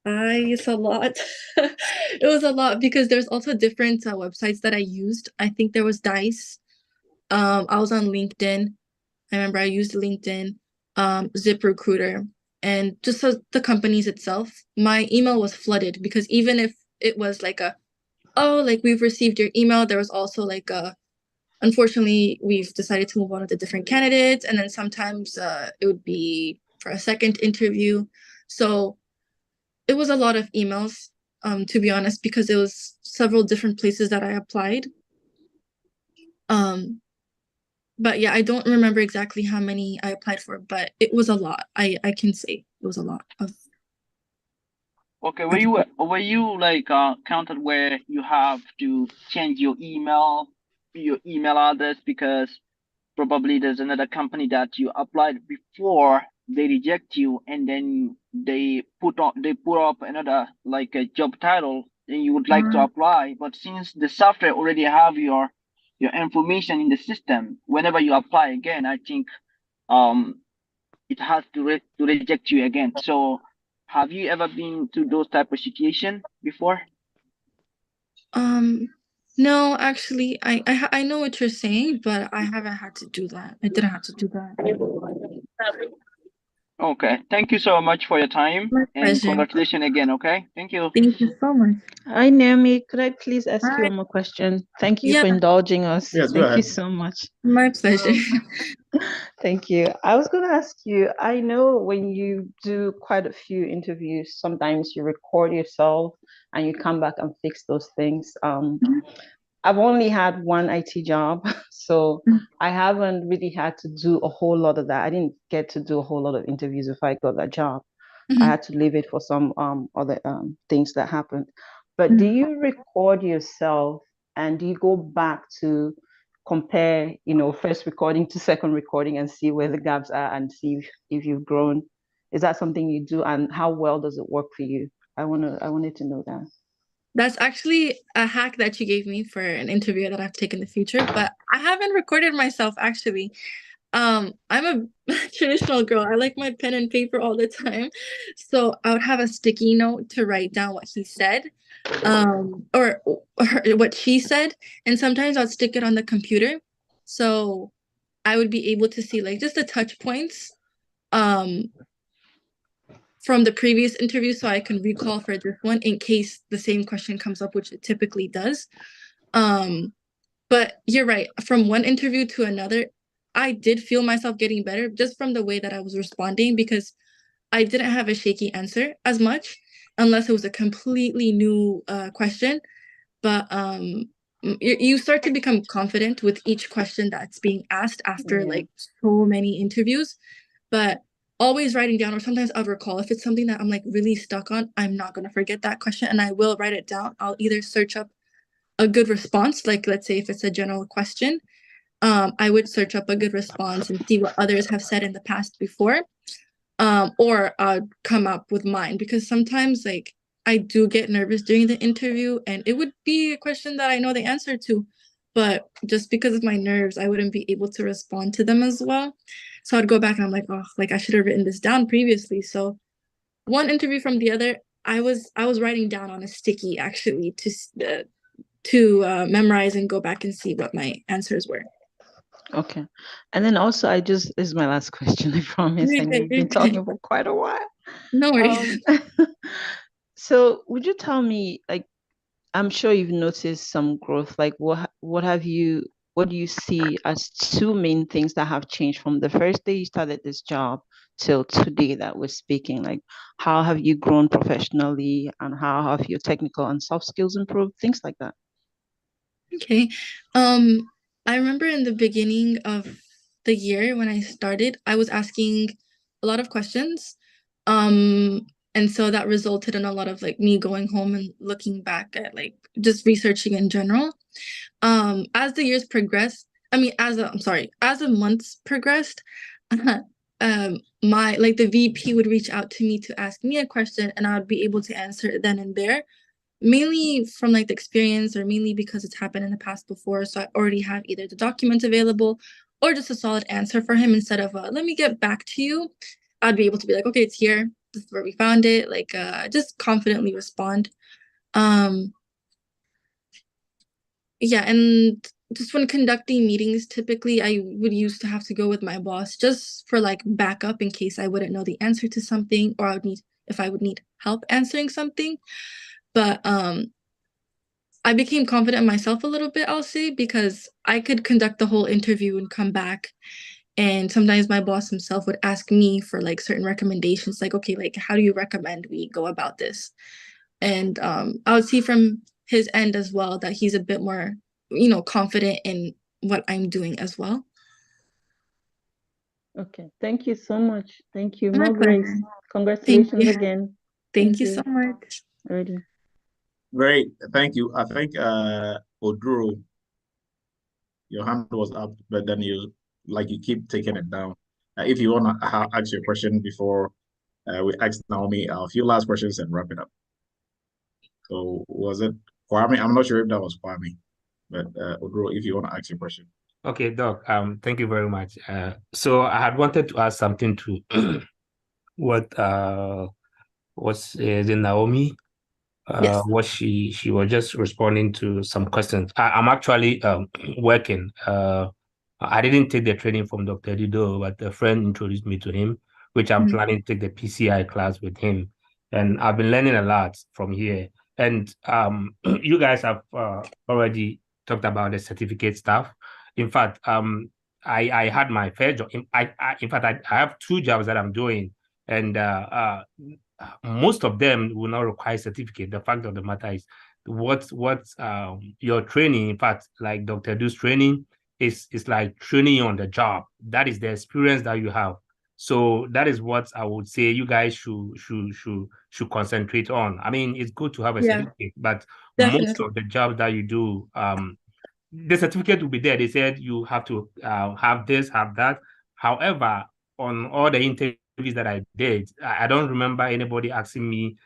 It's a lot. It was a lot because there's also different websites that I used. I think there was Dice. I was on LinkedIn. I remember I used LinkedIn, ZipRecruiter, and just the companies itself. My email was flooded because even if it was like like we've received your email, there was also like unfortunately we've decided to move on with the different candidates, and then sometimes it would be for a second interview. So it was a lot of emails, to be honest, because it was several different places that I applied. But yeah, I don't remember exactly how many I applied for, but it was a lot. I can say it was a lot of. Okay, were you like counted where you have to change your email address because probably there's another company that you applied before, they reject you, and then they put up another like a job title and you would like to apply, but since the software already have your information in the system, whenever you apply again, I think it has to reject you again. So have you ever been to those type of situation before? No, actually, I know what you're saying, but I haven't had to do that. I didn't have to do that. Okay, thank you so much for your time, and congratulations again. Okay, thank you. Thank you so much. Hi, Naomi. Could I please ask you one more question? Thank you for indulging us. Yes, go Thank ahead. you so much. My pleasure. Thank Thank you. I was going to ask you, I know when you do quite a few interviews, sometimes you record yourself and you come back and fix those things. I've only had one IT job, so I haven't really had to do a whole lot of that. I didn't get to do a whole lot of interviews if I got that job. I had to leave it for some other things that happened. But do you record yourself and do you go back to compare, first recording to second recording and see where the gaps are and see if you've grown? Is that something you do, and how well does it work for you? I wanted to know that. That's actually a hack that you gave me for an interview that I've taken in the future, but I haven't recorded myself actually. I'm a traditional girl. I like my pen and paper all the time. So I would have a sticky note to write down what he said, or what she said, and sometimes I'd stick it on the computer. So I would be able to see like just the touch points from the previous interview so I can recall for this one in case the same question comes up, which it typically does. But you're right. From one interview to another, I did feel myself getting better just from the way that I was responding, because I didn't have a shaky answer as much unless it was a completely new question. But you start to become confident with each question that's being asked after like so many interviews. But always writing down, or sometimes I'll recall if it's something that I'm like really stuck on, I'm not going to forget that question and I will write it down. I'll either search up a good response, like let's say if it's a general question, I would search up a good response and see what others have said in the past before, or come up with mine, because sometimes like I do get nervous during the interview and it would be a question that I know the answer to, but just because of my nerves, I wouldn't be able to respond to them as well. So I'd go back and I'm like, oh, like I should have written this down previously. So one interview from the other, I was writing down on a sticky actually to memorize and go back and see what my answers were. Okay. And then also, this is my last question, I promise. I know you've been talking for quite a while. No worries. So would you tell me, like, I'm sure you've noticed some growth. Like, what do you see as two main things that have changed from the first day you started this job till today that we're speaking? Like, how have you grown professionally, and how have your technical and soft skills improved? Things like that. Okay. I remember in the beginning of the year when I started, I was asking a lot of questions. And so that resulted in a lot of like me going home and looking back at like just researching in general. As the years progressed, as the months progressed, my like the VP would reach out to me to ask me a question and I would be able to answer it then and there, mainly from like the experience or mainly because it's happened in the past before. So I already have either the documents available or just a solid answer for him instead of let me get back to you. I'd be able to be like, okay, it's here. This is where we found it. Like just confidently respond. Yeah, and just when conducting meetings, typically I would used to have to go with my boss just for like backup in case I wouldn't know the answer to something, or I would need help answering something. But I became confident in myself a little bit, I'll say, because I could conduct the whole interview and come back. And sometimes my boss himself would ask me for like certain recommendations, like, okay, like how do you recommend we go about this? And I would see from his end as well that he's a bit more, confident in what I'm doing as well. Okay, thank you so much. Thank you. My More grace. pleasure. Congratulations Thank you. again. Thank you so much. Ready. Great, thank you. I think Odru, your hand was up, but then you keep taking it down. If you want to ask your question before we ask Naomi a few last questions and wrap it up. So was it Kwame? I'm not sure if that was Kwame, but Odru, if you want to ask your question. Okay, Doc. Thank you very much. So I had wanted to ask something to what was the Naomi. Yes. What she was just responding to some questions. I'm actually working. I didn't take the training from Dr. Dido, but a friend introduced me to him, which I'm planning to take the PCI class with him. And I've been learning a lot from here. And you guys have already talked about the certificate stuff. In fact, I had my first job. In fact, I have 2 jobs that I'm doing, and most of them will not require certificate. The fact of the matter is, what your training, in fact, like Dr. Du's training, is like training on the job. That is the experience that you have. So that is what I would say you guys should concentrate on. I mean, it's good to have a certificate, but most of the jobs that you do, the certificate will be there. They said you have to have this, have that. However, on all the interviews that I did, I don't remember anybody asking me,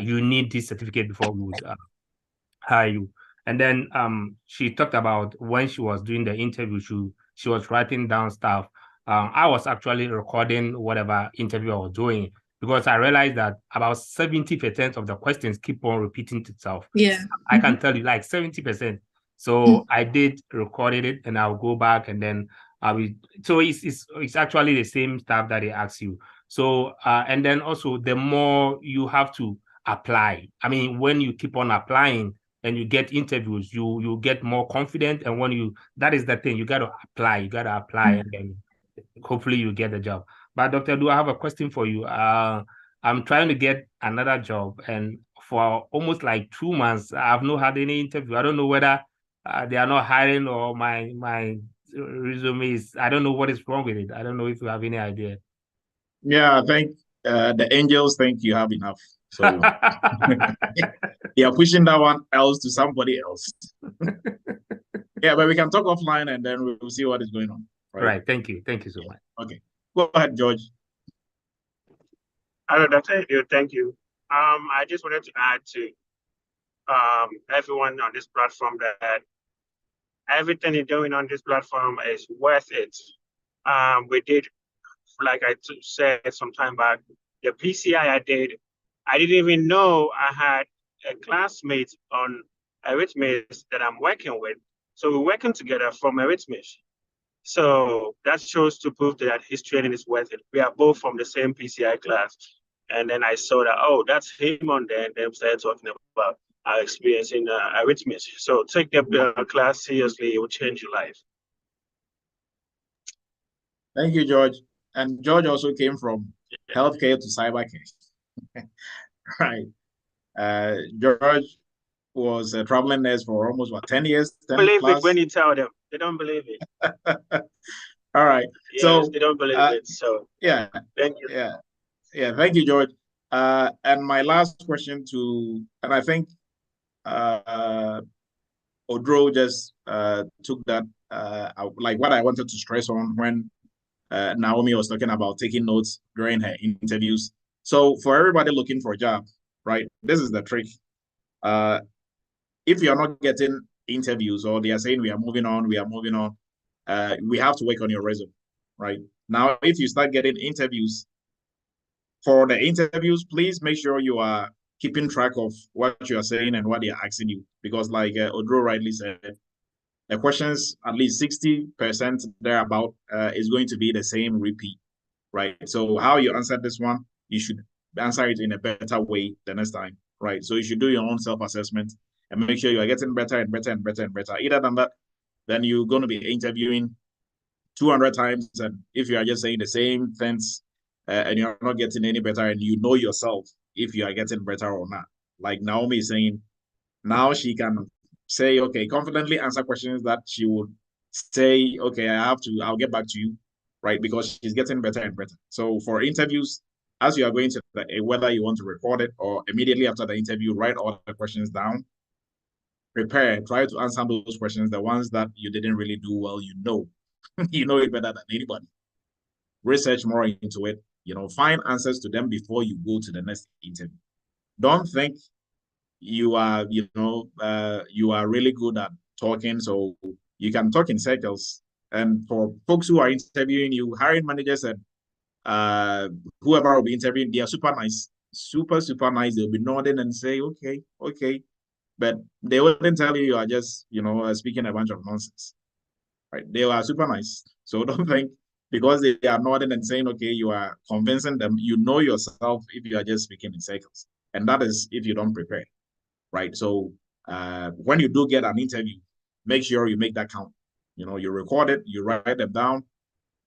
you need this certificate before we would hire you. And then she talked about when she was doing the interview, she was writing down stuff. I was actually recording whatever interview I was doing, because I realized that about 70% of the questions keep on repeating itself. Yeah. I can tell you, like 70%. So I did recorded it, and I'll go back, and then I will. So it's actually the same stuff that they ask you. So and then also, the more you have to apply. I mean, when you keep on applying and you get interviews, you get more confident. And when that is the thing, you got to apply, and then hopefully you get the job. But Dr. Du, I have a question for you. I'm trying to get another job, and for almost like 2 months, I've not had any interview. I don't know whether they are not hiring, or my resume is, I don't know what is wrong with it. I don't know if you have any idea. Yeah, I think the angels think you have enough. So they are pushing that one else to somebody else. Yeah, but we can talk offline, and then we'll see what is going on. Right. Thank you. Thank you so much. Okay. Go ahead, George. Hello, Dr. Edu. Thank you. I just wanted to add to everyone on this platform that everything you're doing on this platform is worth it. We did, like I said some time back, the PCI I did, I didn't even know I had a classmate on Eretmis that I'm working with. So we're working together from Eretmis. So that shows to prove that his training is worth it. We are both from the same PCI class. And then I saw that, oh, that's him on there. And then we started talking about our experience in Eretmis. So take the class seriously, it will change your life. Thank you, George. And George also came from healthcare to cybercare. Right. George was a traveling nurse for almost 10 years? 10 believe plus? it when you tell them. They don't believe it. All right. Yes, so they don't believe it. So yeah. Thank you. Yeah. Thank you, George. And my last question and I think Odro just took that like what I wanted to stress on when Naomi was talking about taking notes during her interviews. So for everybody looking for a job, right, this is the trick. If you're not getting interviews, or they are saying we are moving on, we have to work on your resume, right? Now, if you start getting interviews, for the interviews, please make sure you are keeping track of what you are saying and what they are asking you. Because like Odro rightly said, the questions, at least 60% thereabout, is going to be the same repeat, right? So how you answer this one, you should answer it in a better way the next time, right? So you should do your own self-assessment and make sure you are getting better and better and better and better. Either than that, then you're going to be interviewing 200 times, and if you are just saying the same things and you're not getting any better, and you know yourself if you are getting better or not. Like Naomi is saying, now she can say, okay, confidently answer questions that she would say, okay, I'll get back to you, right? Because she's getting better and better. So for interviews, as you are going to whether you want to record it or immediately after the interview, write all the questions down, prepare, try to answer those questions, the ones that you didn't really do well, you know it better than anybody. Research more into it, find answers to them before you go to the next interview. Don't think you are, you are really good at talking, so you can talk in circles. And for folks who are interviewing you, hiring managers and whoever will be interviewing, they are super nice, super nice. They'll be nodding and say, okay, but they wouldn't tell you are just, speaking a bunch of nonsense, right? They are super nice. So don't think because they are nodding and saying, okay, you are convincing them, you know yourself if you are just speaking in circles. And that is if you don't prepare, right? So when you do get an interview, make sure you make that count. You record it, you write them down.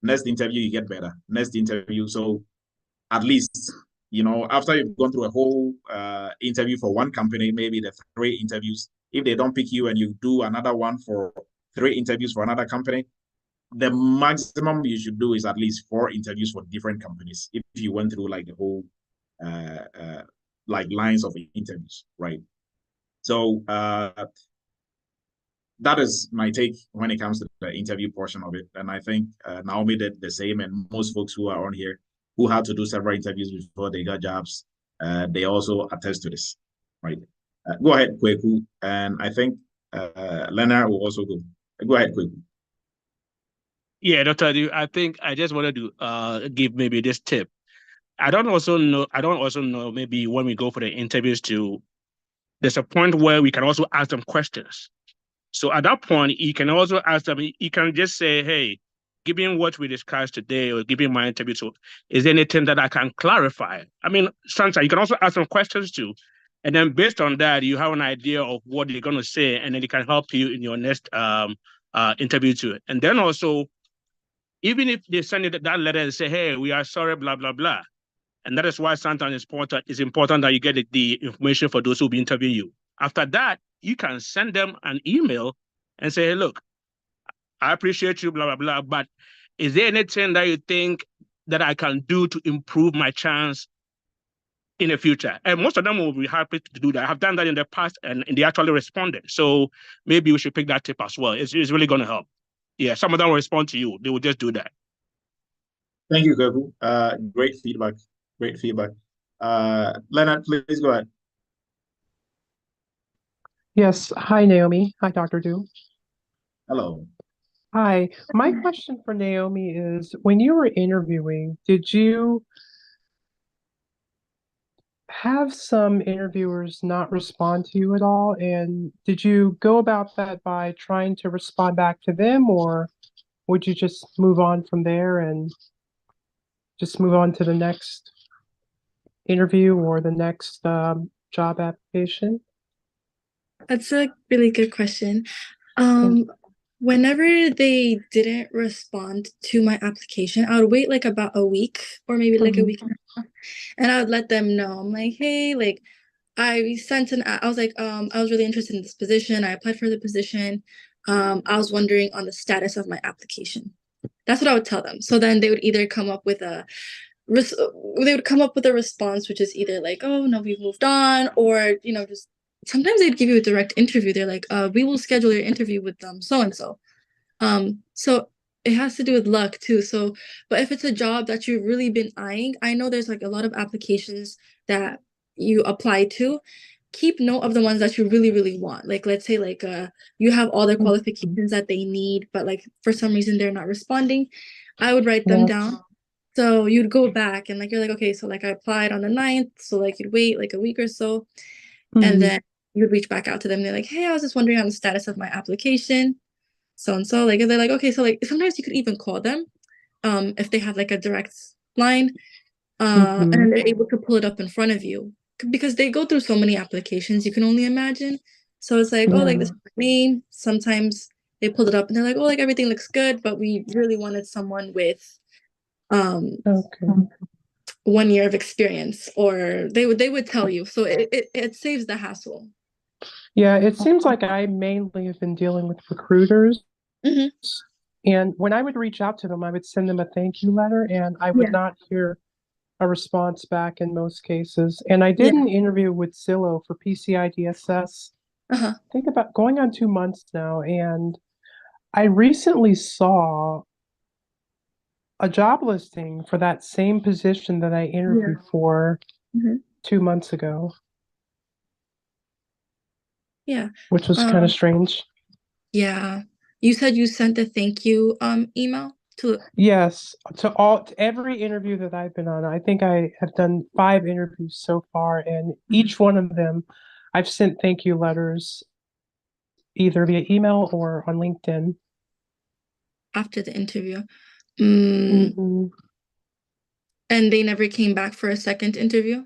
Next interview, you get better. Next interview, so at least, after you've gone through a whole interview for one company, maybe the 3 interviews, if they don't pick you and you do another one for 3 interviews for another company, the maximum you should do is at least 4 interviews for different companies if you went through like the whole like lines of interviews, right? So that is my take when it comes to the interview portion of it. And I think Naomi did the same, and most folks who are on here who had to do several interviews before they got jobs, they also attest to this, right? Go ahead, Kweku. And I think Leonard will also go. Go ahead, Kweku. Yeah, Dr. Adu, I think I just wanted to give maybe this tip. I don't also know maybe when we go for the interviews there's a point where we can also ask them questions. So at that point, you can also ask them, you can just say, hey, given what we discussed today or given my interview, so is there anything that I can clarify? I mean, sometimes you can also ask them questions too. And then based on that, you have an idea of what you're going to say, and then it can help you in your next interview too. And then also, even if they send you that letter and say, hey, we are sorry, blah, blah, blah. And that is why sometimes it's important that you get the information for those who will be interviewing you. After that, you can send them an email and say, hey, look, I appreciate you, blah, blah, blah, but is there anything that you think that I can do to improve my chance in the future? And most of them will be happy to do that. I have done that in the past, and they actually responded. So maybe we should pick that tip as well. It's really going to help. Yeah, some of them will respond to you. They will just do that. Thank you, Kweku. Great feedback. Great feedback. Leonard, please go ahead. Yes. Hi, Naomi. Hi, Dr. Du. Hello. Hi. My question for Naomi is, when you were interviewing, did you have some interviewers not respond to you at all? And did you go about that by trying to respond back to them, or would you just move on from there and just move on to the next interview or the next job application? That's a really good question. Whenever they didn't respond to my application, I would wait like about a week or maybe like a week and a half, and I would let them know. I'm like, hey, like I was like, I was really interested in this position. I applied for the position. I was wondering on the status of my application. That's what I would tell them. So then they would either come up with a response, which is either like, oh no, we've moved on, or just sometimes they'd give you a direct interview. They're like, we will schedule your interview with so and so. So it has to do with luck too. So, but if it's a job that you've really been eyeing, I know there's like a lot of applications that you apply to. Keep note of the ones that you really, really want. Like, let's say like you have all the qualifications that they need, but like for some reason they're not responding. I would write them down. So you'd go back and like you're like, okay, so like I applied on the 9th, so like you'd wait like a week or so, and then you'd reach back out to them. They're like, hey, I was just wondering on the status of my application. So and so, like they're like, okay, so like sometimes you could even call them if they have like a direct line, and then they're able to pull it up in front of you because they go through so many applications, you can only imagine. So it's like, oh, like this is my name. Sometimes they pulled it up and they're like, oh, like everything looks good, but we really wanted someone with 1 year of experience, or they would tell you. So it saves the hassle. Yeah, it seems like I mainly have been dealing with recruiters. And when I would reach out to them, I would send them a thank you letter, and I would not hear a response back in most cases. And I did an interview with Zillow for PCI DSS. I think about going on 2 months now, and I recently saw a job listing for that same position that I interviewed for 2 months ago. Yeah. Which was kind of strange. Yeah. You said you sent a thank you email to Yes, to every interview that I've been on. I think I have done 5 interviews so far, and each one of them I've sent thank you letters either via email or on LinkedIn. After the interview. And they never came back for a second interview?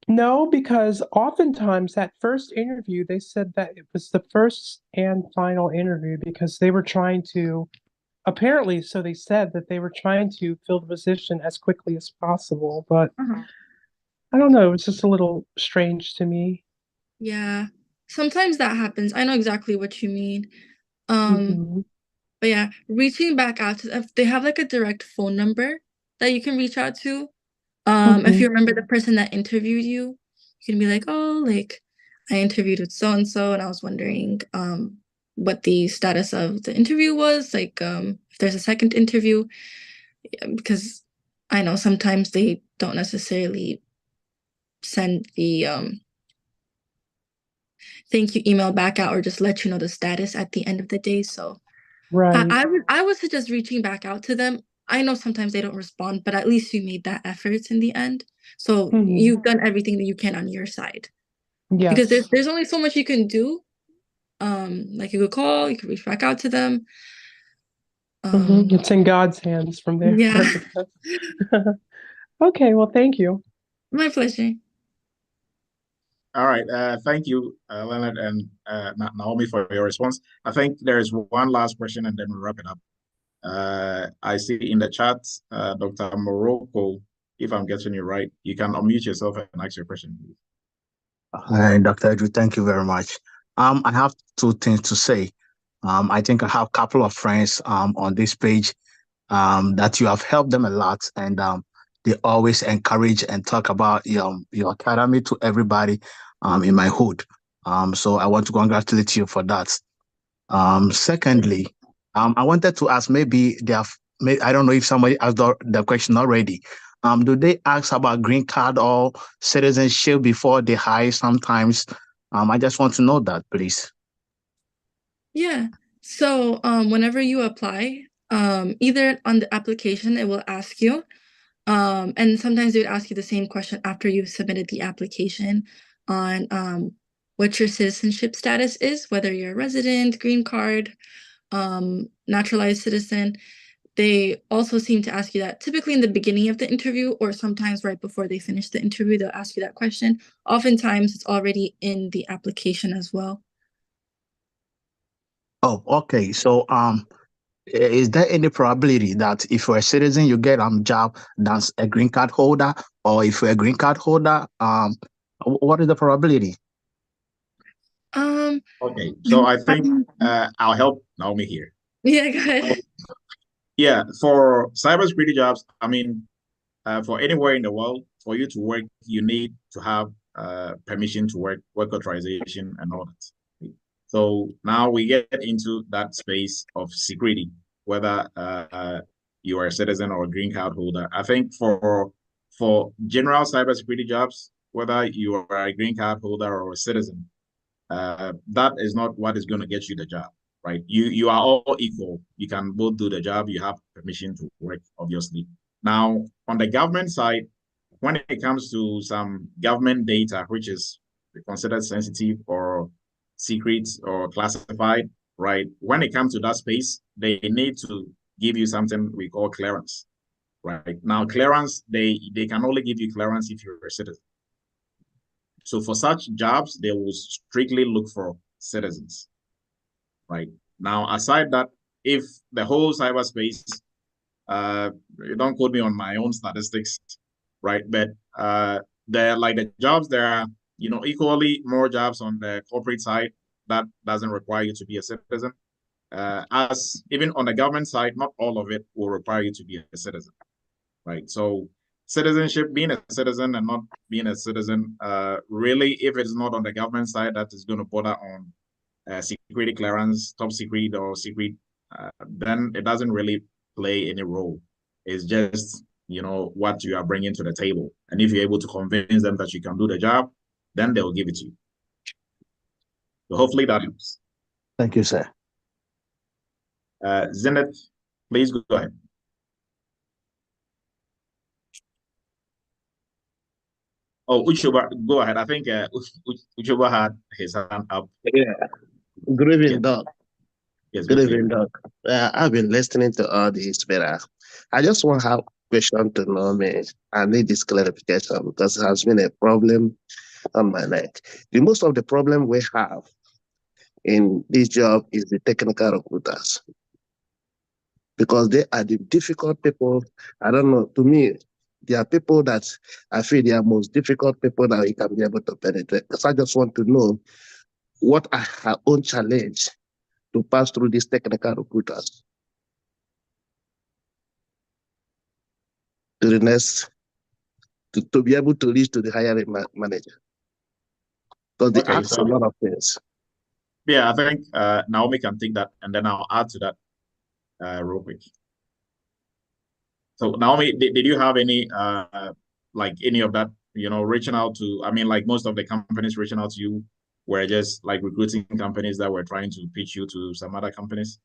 No, because oftentimes that first interview, they said that it was the first and final interview because they were trying to, apparently, so they said that they were trying to fill the position as quickly as possible. But I don't know, it's just a little strange to me. Yeah, sometimes that happens. I know exactly what you mean. Mhm. But yeah, reaching back out to if they have like a direct phone number that you can reach out to. If you remember the person that interviewed you, you can be like, oh, like I interviewed with so and so, and I was wondering what the status of the interview was, like if there's a second interview, because I know sometimes they don't necessarily send the thank you email back out or just let you know the status at the end of the day. So Right. I would suggest reaching back out to them. I know sometimes they don't respond, but at least you made that effort in the end. So you've done everything that you can on your side. Because Yes. there's only so much you can do. Like you could call, you could reach back out to them. It's in God's hands from there. Yeah. Okay, well, thank you. My pleasure. All right. Thank you, Leonard and Naomi, for your response. I think there is one last question and then we'll wrap it up. I see in the chat, Dr. Morocco, if I'm getting you right, you can unmute yourself and ask your question. Hi, Dr. Edu, thank you very much. I have two things to say. I think I have a couple of friends on this page that you have helped them a lot, and they always encourage and talk about your academy to everybody in my hood. So I want to congratulate you for that. Secondly, I wanted to ask, maybe they have, I don't know if somebody asked the question already. Do they ask about green card or citizenship before they hire sometimes? I just want to know that, please. Yeah. So whenever you apply, either on the application, it will ask you, and sometimes they would ask you the same question after you've submitted the application on what your citizenship status is, whether you're a resident, green card, naturalized citizen. They also seem to ask you that typically in the beginning of the interview or sometimes right before they finish the interview, they'll ask you that question. Oftentimes it's already in the application as well. Oh, okay. So, is there any probability that if you're a citizen, you get a job that's a green card holder, or if you're a green card holder, what is the probability? Okay, so I think I'll help Naomi here. Yeah, go ahead. Yeah, for cybersecurity jobs, I mean, for anywhere in the world, for you to work, you need to have permission to work authorization and all that. So now we get into that space of security, whether you are a citizen or a green card holder. I think for general cybersecurity jobs, whether you are a green card holder or a citizen, that is not what is going to get you the job, right? You are all equal. You can both do the job. You have permission to work, obviously. Now, on the government side, when it comes to some government data, which is considered sensitive or secret or classified, right? When it comes to that space, they need to give you something we call clearance, right? Now, clearance, they can only give you clearance if you're a citizen. So for such jobs, they will strictly look for citizens, right? Now, aside that, if the whole cyberspace, don't quote me on my own statistics, right? But there, like the jobs, there are, equally more jobs on the corporate side that doesn't require you to be a citizen. As even on the government side, not all of it will require you to be a citizen, right? So citizenship, being a citizen and not being a citizen, really, if it's not on the government side, that is going to border on security clearance, top secret or secret, then it doesn't really play any role. It's just, what you are bringing to the table. And if you're able to convince them that you can do the job, then they'll give it to you. So hopefully that helps. Thank you, sir. Zenith, please go ahead. Oh, Uchoba, go ahead. I think Uchoba had his hand up. Yeah. Good evening, Doc. Yes, good evening, Doc. I've been listening to all this, but I just want to have question to Naomi. I need this clarification because it has been a problem on my neck. The most of the problem we have in this job is the technical recruiters because they are the difficult people. I don't know, to me, they are people that I feel they are most difficult people that we can be able to penetrate. Because I just want to know what are her own challenge to pass through these technical recruiters to the next, to be able to reach to the hiring manager. Because they Okay, ask a lot of things. Yeah, I think Naomi can take that, and then I'll add to that real quick. So Naomi, did you have any like any of that, reaching out to, I mean, like most of the companies reaching out to you were just like recruiting companies that were trying to pitch you to some other companies?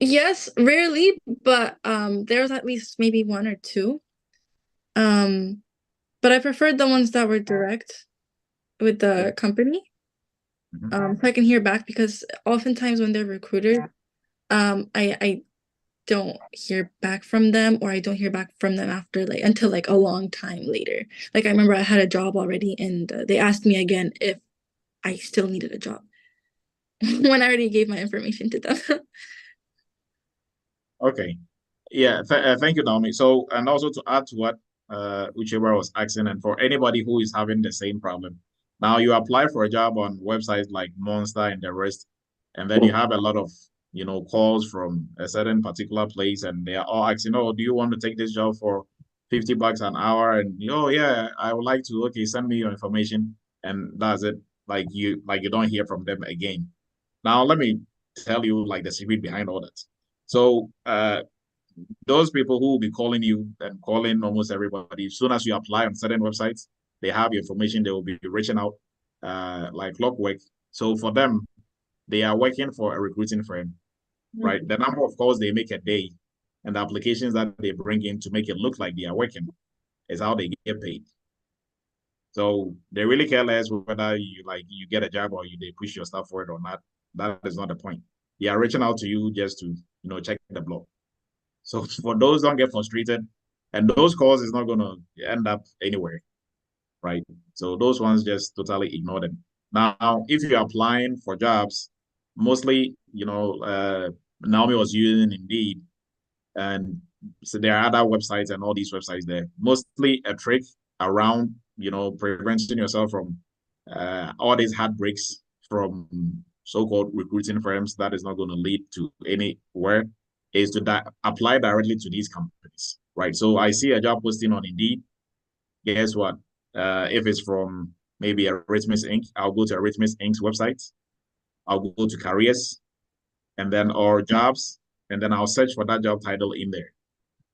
Yes, rarely, but there's at least maybe one or two. But I preferred the ones that were direct with the company. So I can hear back, because oftentimes when they're recruited, I don't hear back from them, or I don't hear back from them after until a long time later. Like I remember I had a job already, and they asked me again if I still needed a job when I already gave my information to them. Okay. Yeah, thank you, Naomi. So, and also to add to what Ucheba was asking, and for anybody who is having the same problem, now you apply for a job on websites like Monster and the rest, and then you have a lot of, calls from a certain particular place, and they are all asking, oh, do you want to take this job for $50 an hour? And, oh, yeah, I would like to, okay, send me your information. And that's it. Like you don't hear from them again. Now, let me tell you the secret behind all that. So, those people who will be calling you and calling almost everybody, as soon as you apply on certain websites, they have your information. They will be reaching out like clockwork. So for them, they are working for a recruiting firm, right? The number of calls they make a day and the applications that they bring in to make it look like they are working is how they get paid. So they really care less whether you get a job or they push your stuff for it or not. That is not the point. They are reaching out to you just to check the blog. So for those, don't get frustrated, and those calls is not going to end up anywhere, right? So those ones, just totally ignore them. Now, if you're applying for jobs, mostly, Naomi was using Indeed, and so there are other websites and all these websites there. Mostly a trick around, preventing yourself from all these heartbreaks from so-called recruiting firms that is not going to lead to anywhere, is to apply directly to these companies, right? So I see a job posting on Indeed. Guess what? If it's from maybe Eretmis Inc., I'll go to Eretmis Inc.'s website. I'll go to careers, and then or jobs, and then I'll search for that job title in there.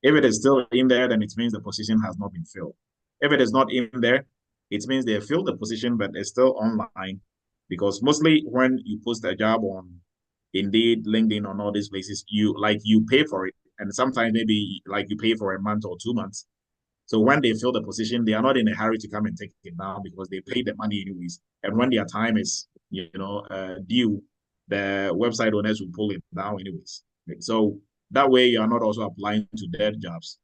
If it is still in there, then it means the position has not been filled. If it is not in there, it means they filled the position, but it's still online. Because mostly when you post a job on Indeed, LinkedIn, on all these places, you pay for it. And sometimes maybe you pay for a month or 2 months. So when they fill the position, they are not in a hurry to come and take it down because they pay the money anyways. And when their time is, due, the website owners will pull it down anyways. So that way you are not also applying to dead jobs.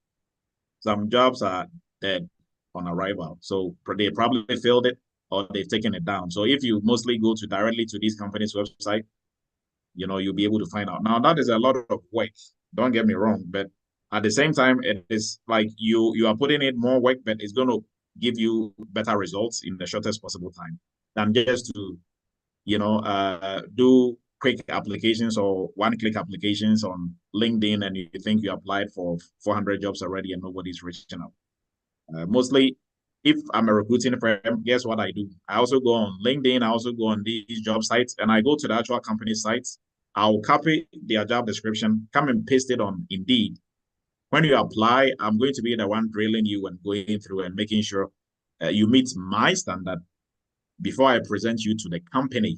Some jobs are dead on arrival. So they probably filled it or they've taken it down. So if you mostly go directly to these companies' website, you'll be able to find out. Now, that is a lot of work. Don't get me wrong, but at the same time, it is like you are putting in more work, but it's going to give you better results in the shortest possible time than just to, do quick applications or one-click applications on LinkedIn, and you think you applied for 400 jobs already and nobody's reaching out. Mostly, if I'm a recruiting firm, guess what I do? I also go on LinkedIn, I also go on these job sites, and I go to the actual company sites. I'll copy their job description, come and paste it on Indeed. When you apply, I'm going to be the one drilling you and going through and making sure you meet my standard before I present you to the company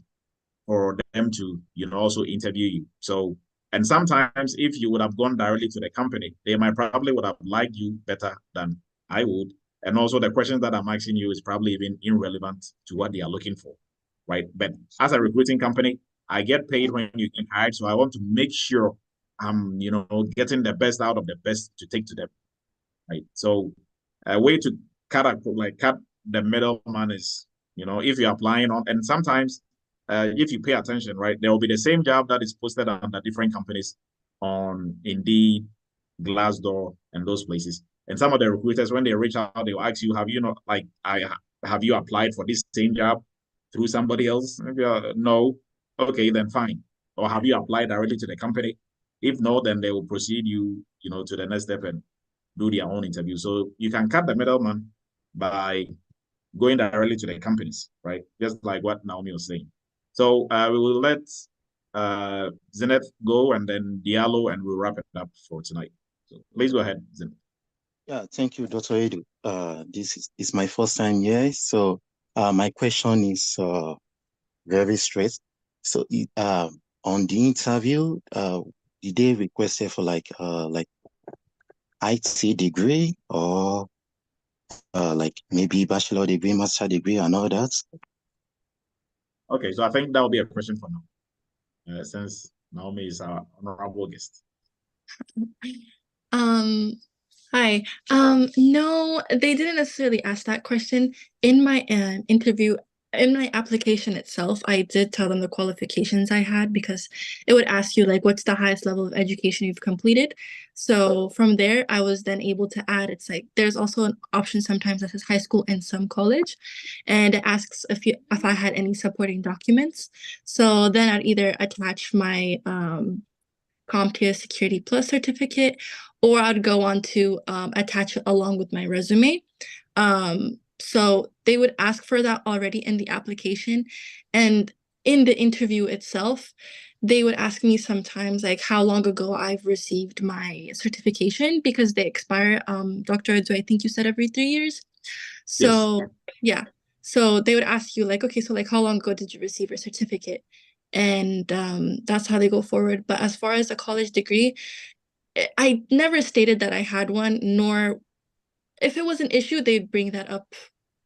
for them to, also interview you. So, and sometimes if you would have gone directly to the company, they probably would have liked you better than I would. And also the questions that I'm asking you is probably even irrelevant to what they are looking for, right? But as a recruiting company, I get paid when you get hired. So I want to make sure I'm, getting the best out of the best to take to them, right? So a way to cut the middleman is, if you're applying on, and sometimes if you pay attention, right, there will be the same job that is posted under different companies on Indeed, Glassdoor, and those places. And some of the recruiters, when they reach out, they'll ask you, have you applied for this same job through somebody else? Maybe, no. Okay, then fine. Or have you applied directly to the company? If no, then they will proceed you, to the next step and do their own interview. So you can cut the middleman by going directly to the companies, right? Just like what Naomi was saying. So we will let Zenith go and then Diallo, and we'll wrap it up for tonight. So please go ahead, Zenith. Yeah, thank you, Dr. Edu. This is my first time here, so my question is very straight. So on the interview, did they request for like IT degree or like maybe bachelor degree, master degree, and all that? Okay, so I think that will be a question for now, since Naomi is our honorable guest. Hi. No, they didn't necessarily ask that question. In my interview, in my application itself, I did tell them the qualifications I had, because it would ask you like, what's the highest level of education you've completed? So from there, I was then able to add, it's like, there's also an option sometimes that says high school and some college, and it asks if I had any supporting documents. So then I'd either attach my CompTIA Security Plus certificate, or I'd go on to attach it along with my resume. So they would ask for that already in the application. And in the interview itself, they would ask me sometimes like how long ago I've received my certification, because they expire, Dr. Edu, I think you said every 3 years. So yeah. So they would ask you like, okay, so like how long ago did you receive your certificate? And that's how they go forward. But as far as a college degree, I never stated that I had one, nor if it was an issue, they'd bring that up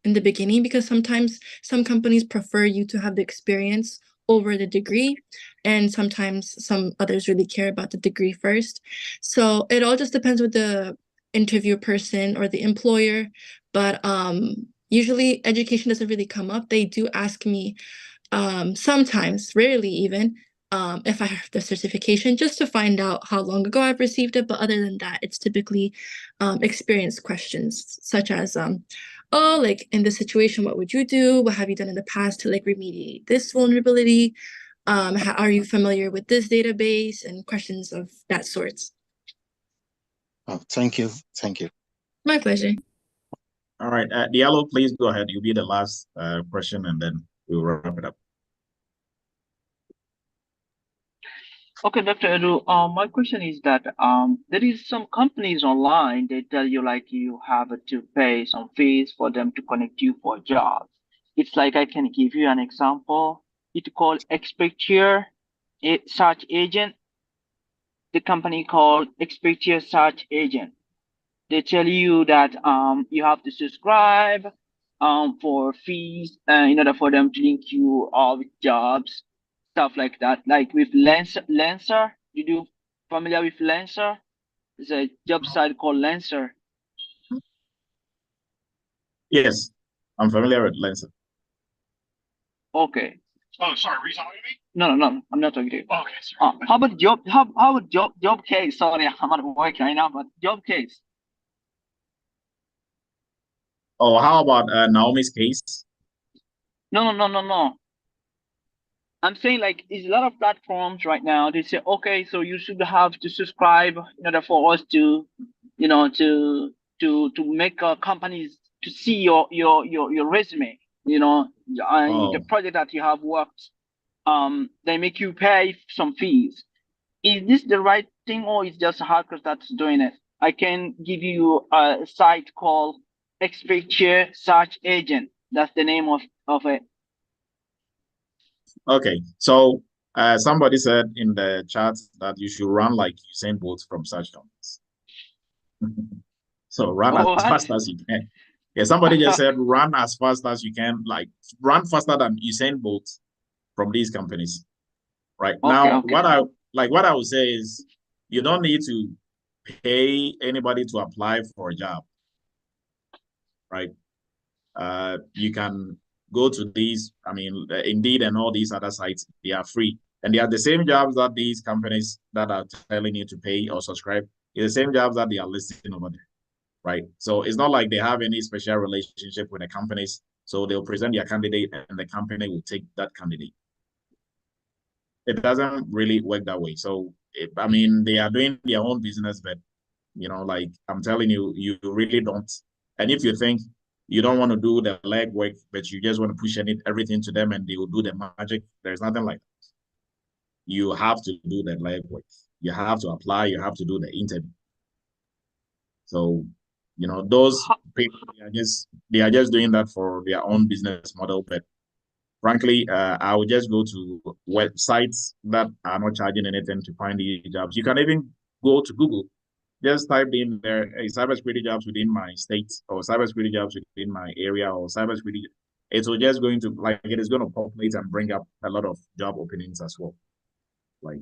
in the beginning, because sometimes some companies prefer you to have the experience over the degree, and sometimes some others really care about the degree first. So it all just depends with the interview person or the employer. But usually education doesn't really come up. They do ask me sometimes, rarely even, if I have the certification, just to find out how long ago I've received it. But other than that, it's typically experience questions, such as, oh, like in this situation, what would you do? What have you done in the past to like remediate this vulnerability? Are you familiar with this database? And questions of that sort. Oh, thank you. Thank you. My pleasure. All right, Diallo, please go ahead. You'll be the last question, and then we'll wrap it up. Okay, Dr. Edu, my question is that there is some companies online, they tell you like you have to pay some fees for them to connect you for jobs. It's like, I can give you an example. It's called Expertier Search Agent. The company called Expertier Search Agent. They tell you that you have to subscribe for fees in order for them to link you with jobs, stuff like that. Like with Lancer, you familiar with Lancer? It's a job site called Lancer. Yes, I'm familiar with Lancer. Okay. Oh, sorry, were you talking to me? No, I'm not talking to you. Oh, okay, sorry. How about job case? Sorry, I'm at work right now, but job case. Oh, how about Naomi's case? No. I'm saying like there's a lot of platforms right now. They say, okay, so you should have to subscribe in order for us to, to make companies to see your resume, the project that you have worked. They make you pay some fees. Is this the right thing, or is just hackers that's doing it? I can give you a site called Expertier Search Agent. That's the name of it. Okay, so somebody said in the chat that you should run like Usain Bolt from such companies. So run as fast as you can. Yeah, somebody just said run as fast as you can, like run faster than Usain Bolt from these companies. Right now, what I would say is you don't need to pay anybody to apply for a job, right? You can go to these, I mean, Indeed and all these other sites, they are free. And they are the same jobs that these companies that are telling you to pay or subscribe, it's the same jobs that they are listing over there, right? So it's not like they have any special relationship with the companies. So they'll present their candidate and the company will take that candidate. It doesn't really work that way. So, I mean, they are doing their own business, but, you know, like I'm telling you, you really don't. And if you think you don't want to do the legwork, but you just want to push everything to them and they will do the magic, there's nothing like that. You have to do the legwork. You have to apply. You have to do the interview. So, you know, those people, they are just doing that for their own business model. But frankly, I would just go to websites that are not charging anything to find these jobs. You can even go to Google, just type in there cybersecurity jobs within my state or cybersecurity jobs within my area or cybersecurity. It will just going to like it is going to populate and bring up a lot of job openings as well. Like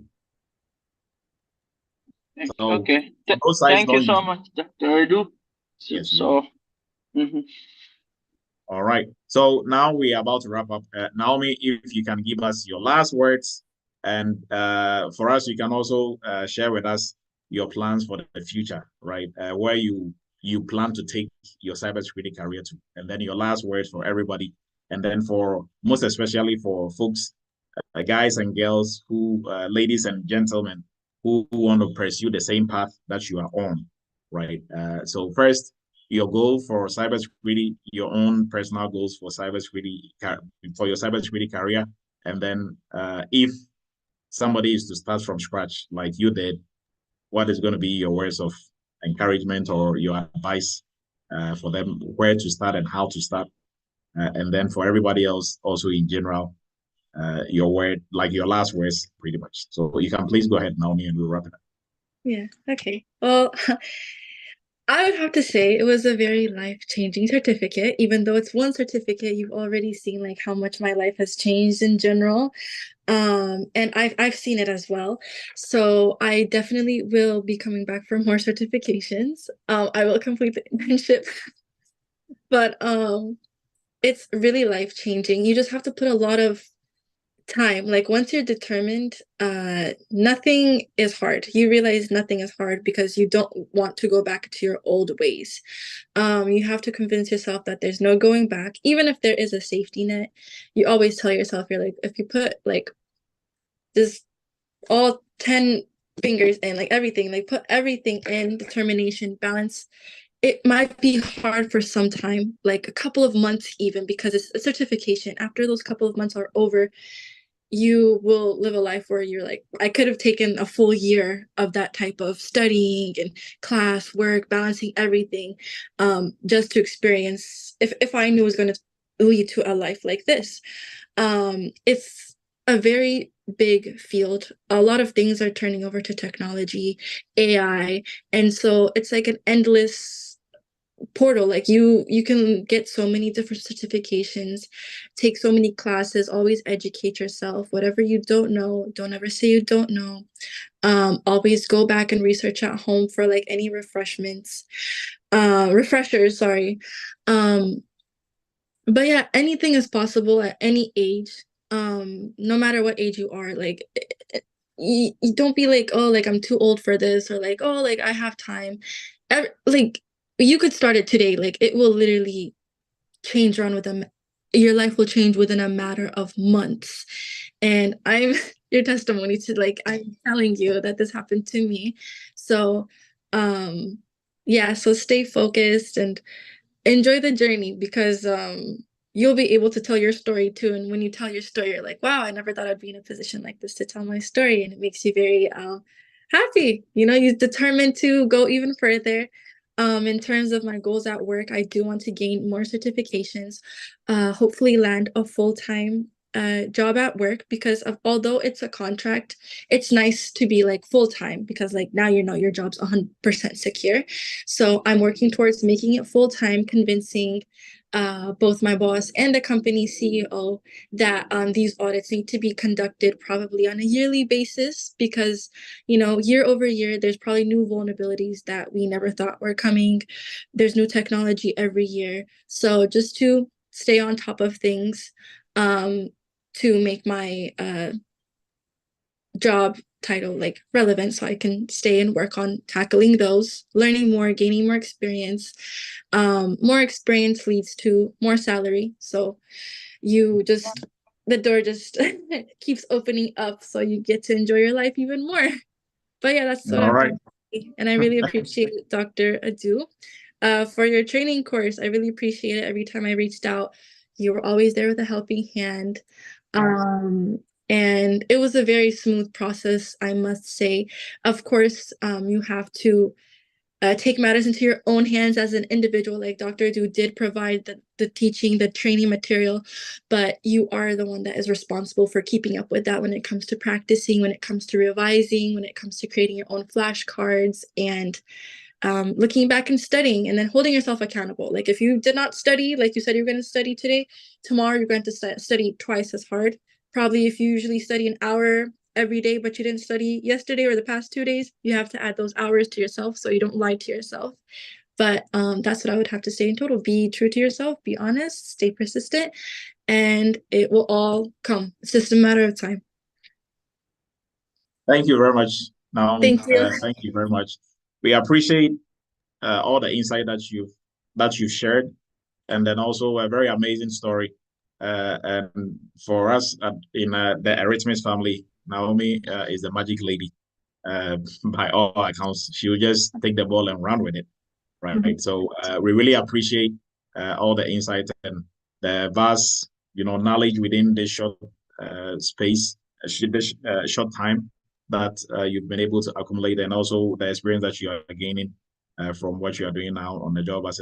so, Okay. those sites Thank you don't so use. much, Dr. Edu. Yes. So, mhm. All right. So now we are about to wrap up. Naomi, if you can give us your last words, and for us, you can also share with us your plans for the future, right? Where you plan to take your cybersecurity career to, and then your last words for everybody, and then for most especially for folks, guys and girls who, ladies and gentlemen, who want to pursue the same path that you are on, right? So first, your goal for cybersecurity, your own personal goals for cybersecurity, for your cybersecurity career, and then if somebody is to start from scratch like you did, what is going to be your words of encouragement or your advice for them, where to start and how to start, and then for everybody else also in general, your word, like your last words, pretty much. So you can please go ahead, Naomi, and we'll wrap it up. Yeah, okay. Well, I would have to say it was a very life-changing certificate. Even though it's one certificate, you've already seen like how much my life has changed in general. And I've seen it as well. So I definitely will be coming back for more certifications. I will complete the internship. But it's really life-changing. You just have to put a lot of time. Like once you're determined, nothing is hard. You realize nothing is hard because you don't want to go back to your old ways. You have to convince yourself that there's no going back. Even if there is a safety net, you always tell yourself, you're like, if you put like this all 10 fingers in, like everything, like put everything in, determination, balance, it might be hard for some time, like a couple of months even, because it's a certification. After those couple of months are over, you will live a life where you're like, I could have taken a full year of that type of studying and class work, balancing everything, just to experience if I knew it was going to lead to a life like this. It's a very big field. A lot of things are turning over to technology, AI, and so it's like an endless portal. Like you can get so many different certifications, take so many classes, always educate yourself. Whatever you don't know, don't ever say you don't know. Always go back and research at home for like any refreshers, sorry. But yeah, anything is possible at any age. No matter what age you are, like you don't be like, oh, like I'm too old for this, or like, oh, like I have time. Like you could start it today. Like it will literally change around with them. Your life will change within a matter of months. And I'm your testimony to like I'm telling you that this happened to me. So yeah, so stay focused and enjoy the journey because you'll be able to tell your story too. And when you tell your story, you're like, wow, I never thought I'd be in a position like this to tell my story. And it makes you very happy. You know, you're determined to go even further. In terms of my goals at work, I do want to gain more certifications, hopefully land a full-time job at work, because although it's a contract, it's nice to be like full-time, because like now you know your job's 100% secure. So I'm working towards making it full-time, convincing both my boss and the company CEO that these audits need to be conducted probably on a yearly basis, because year over year there's probably new vulnerabilities that we never thought were coming. There's new technology every year. So just to stay on top of things, to make my job title like relevant, so I can stay and work on tackling those, learning more, gaining more experience. More experience leads to more salary, so the door just keeps opening up, so you get to enjoy your life even more. But yeah, that's what All I'm right. doing. And I really appreciate Dr. Adu for your training course. I really appreciate it. Every time I reached out, you were always there with a helping hand. And it was a very smooth process, I must say. Of course, you have to take matters into your own hands as an individual. Like Dr. Du did provide the teaching, the training material, but you are the one that is responsible for keeping up with that when it comes to practicing, when it comes to revising, when it comes to creating your own flashcards, and looking back and studying, and then holding yourself accountable. Like if you did not study, like you said you're going to study today, tomorrow you're going to study twice as hard. Probably if you usually study an hour every day, but you didn't study yesterday or the past 2 days, you have to add those hours to yourself so you don't lie to yourself. But that's what I would have to say in total. Be true to yourself, be honest, stay persistent, and it will all come. It's just a matter of time. Thank you very much, Naomi. Thank you. Thank you very much. We appreciate all the insight that you've shared, and then also a very amazing story. And for us in the Eretmis family, Naomi is the magic lady. By all accounts, she will just take the ball and run with it, right? So we really appreciate all the insight and the vast, knowledge within this short space, short time that you've been able to accumulate, and also the experience that you are gaining from what you are doing now on the job as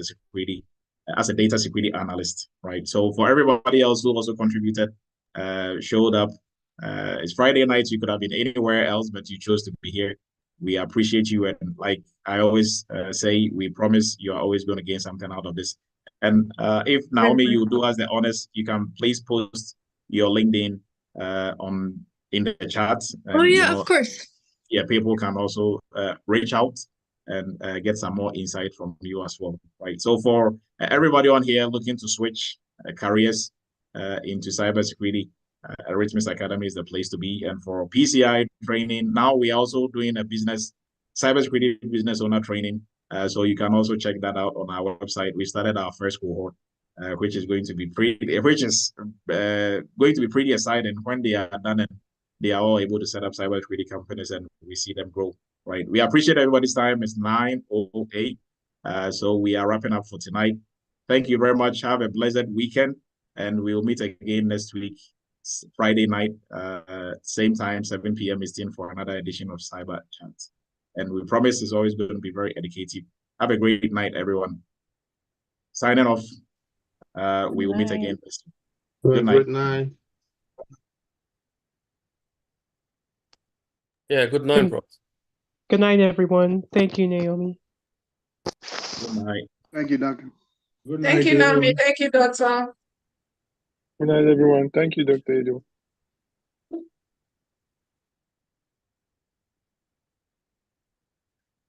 a data security analyst, right? So for everybody else who also contributed, showed up, it's Friday night, you could have been anywhere else, but you chose to be here. We appreciate you, and like I always say, we promise you are always going to gain something out of this. And if Naomi, you do us the honors, you can please post your LinkedIn in the chat. And, oh yeah, of course. Yeah, people can also reach out and get some more insight from you as well, right? So for everybody on here looking to switch careers into cybersecurity, Eretmis Academy is the place to be. And for PCI training, now we are also doing a cybersecurity business owner training. So you can also check that out on our website. We started our first cohort, which is going to be pretty exciting when they are done and they are all able to set up cybersecurity companies, and we see them grow. Right. We appreciate everybody's time. It's 9:08. So we are wrapping up for tonight. Thank you very much. Have a blessed weekend, and we'll meet again next week, Friday night, same time, 7 p.m. Eastern, for another edition of Cyber Chat. And we promise it's always going to be very educative. Have a great night, everyone. Signing off. We will meet again next week. Good night. Good night. Yeah, good night, bro. Good night, everyone. Thank you, Naomi. Good night. Thank you, Doctor. Thank you, Naomi. Thank you, Doctor. Good night, everyone. Thank you, Dr. Edu.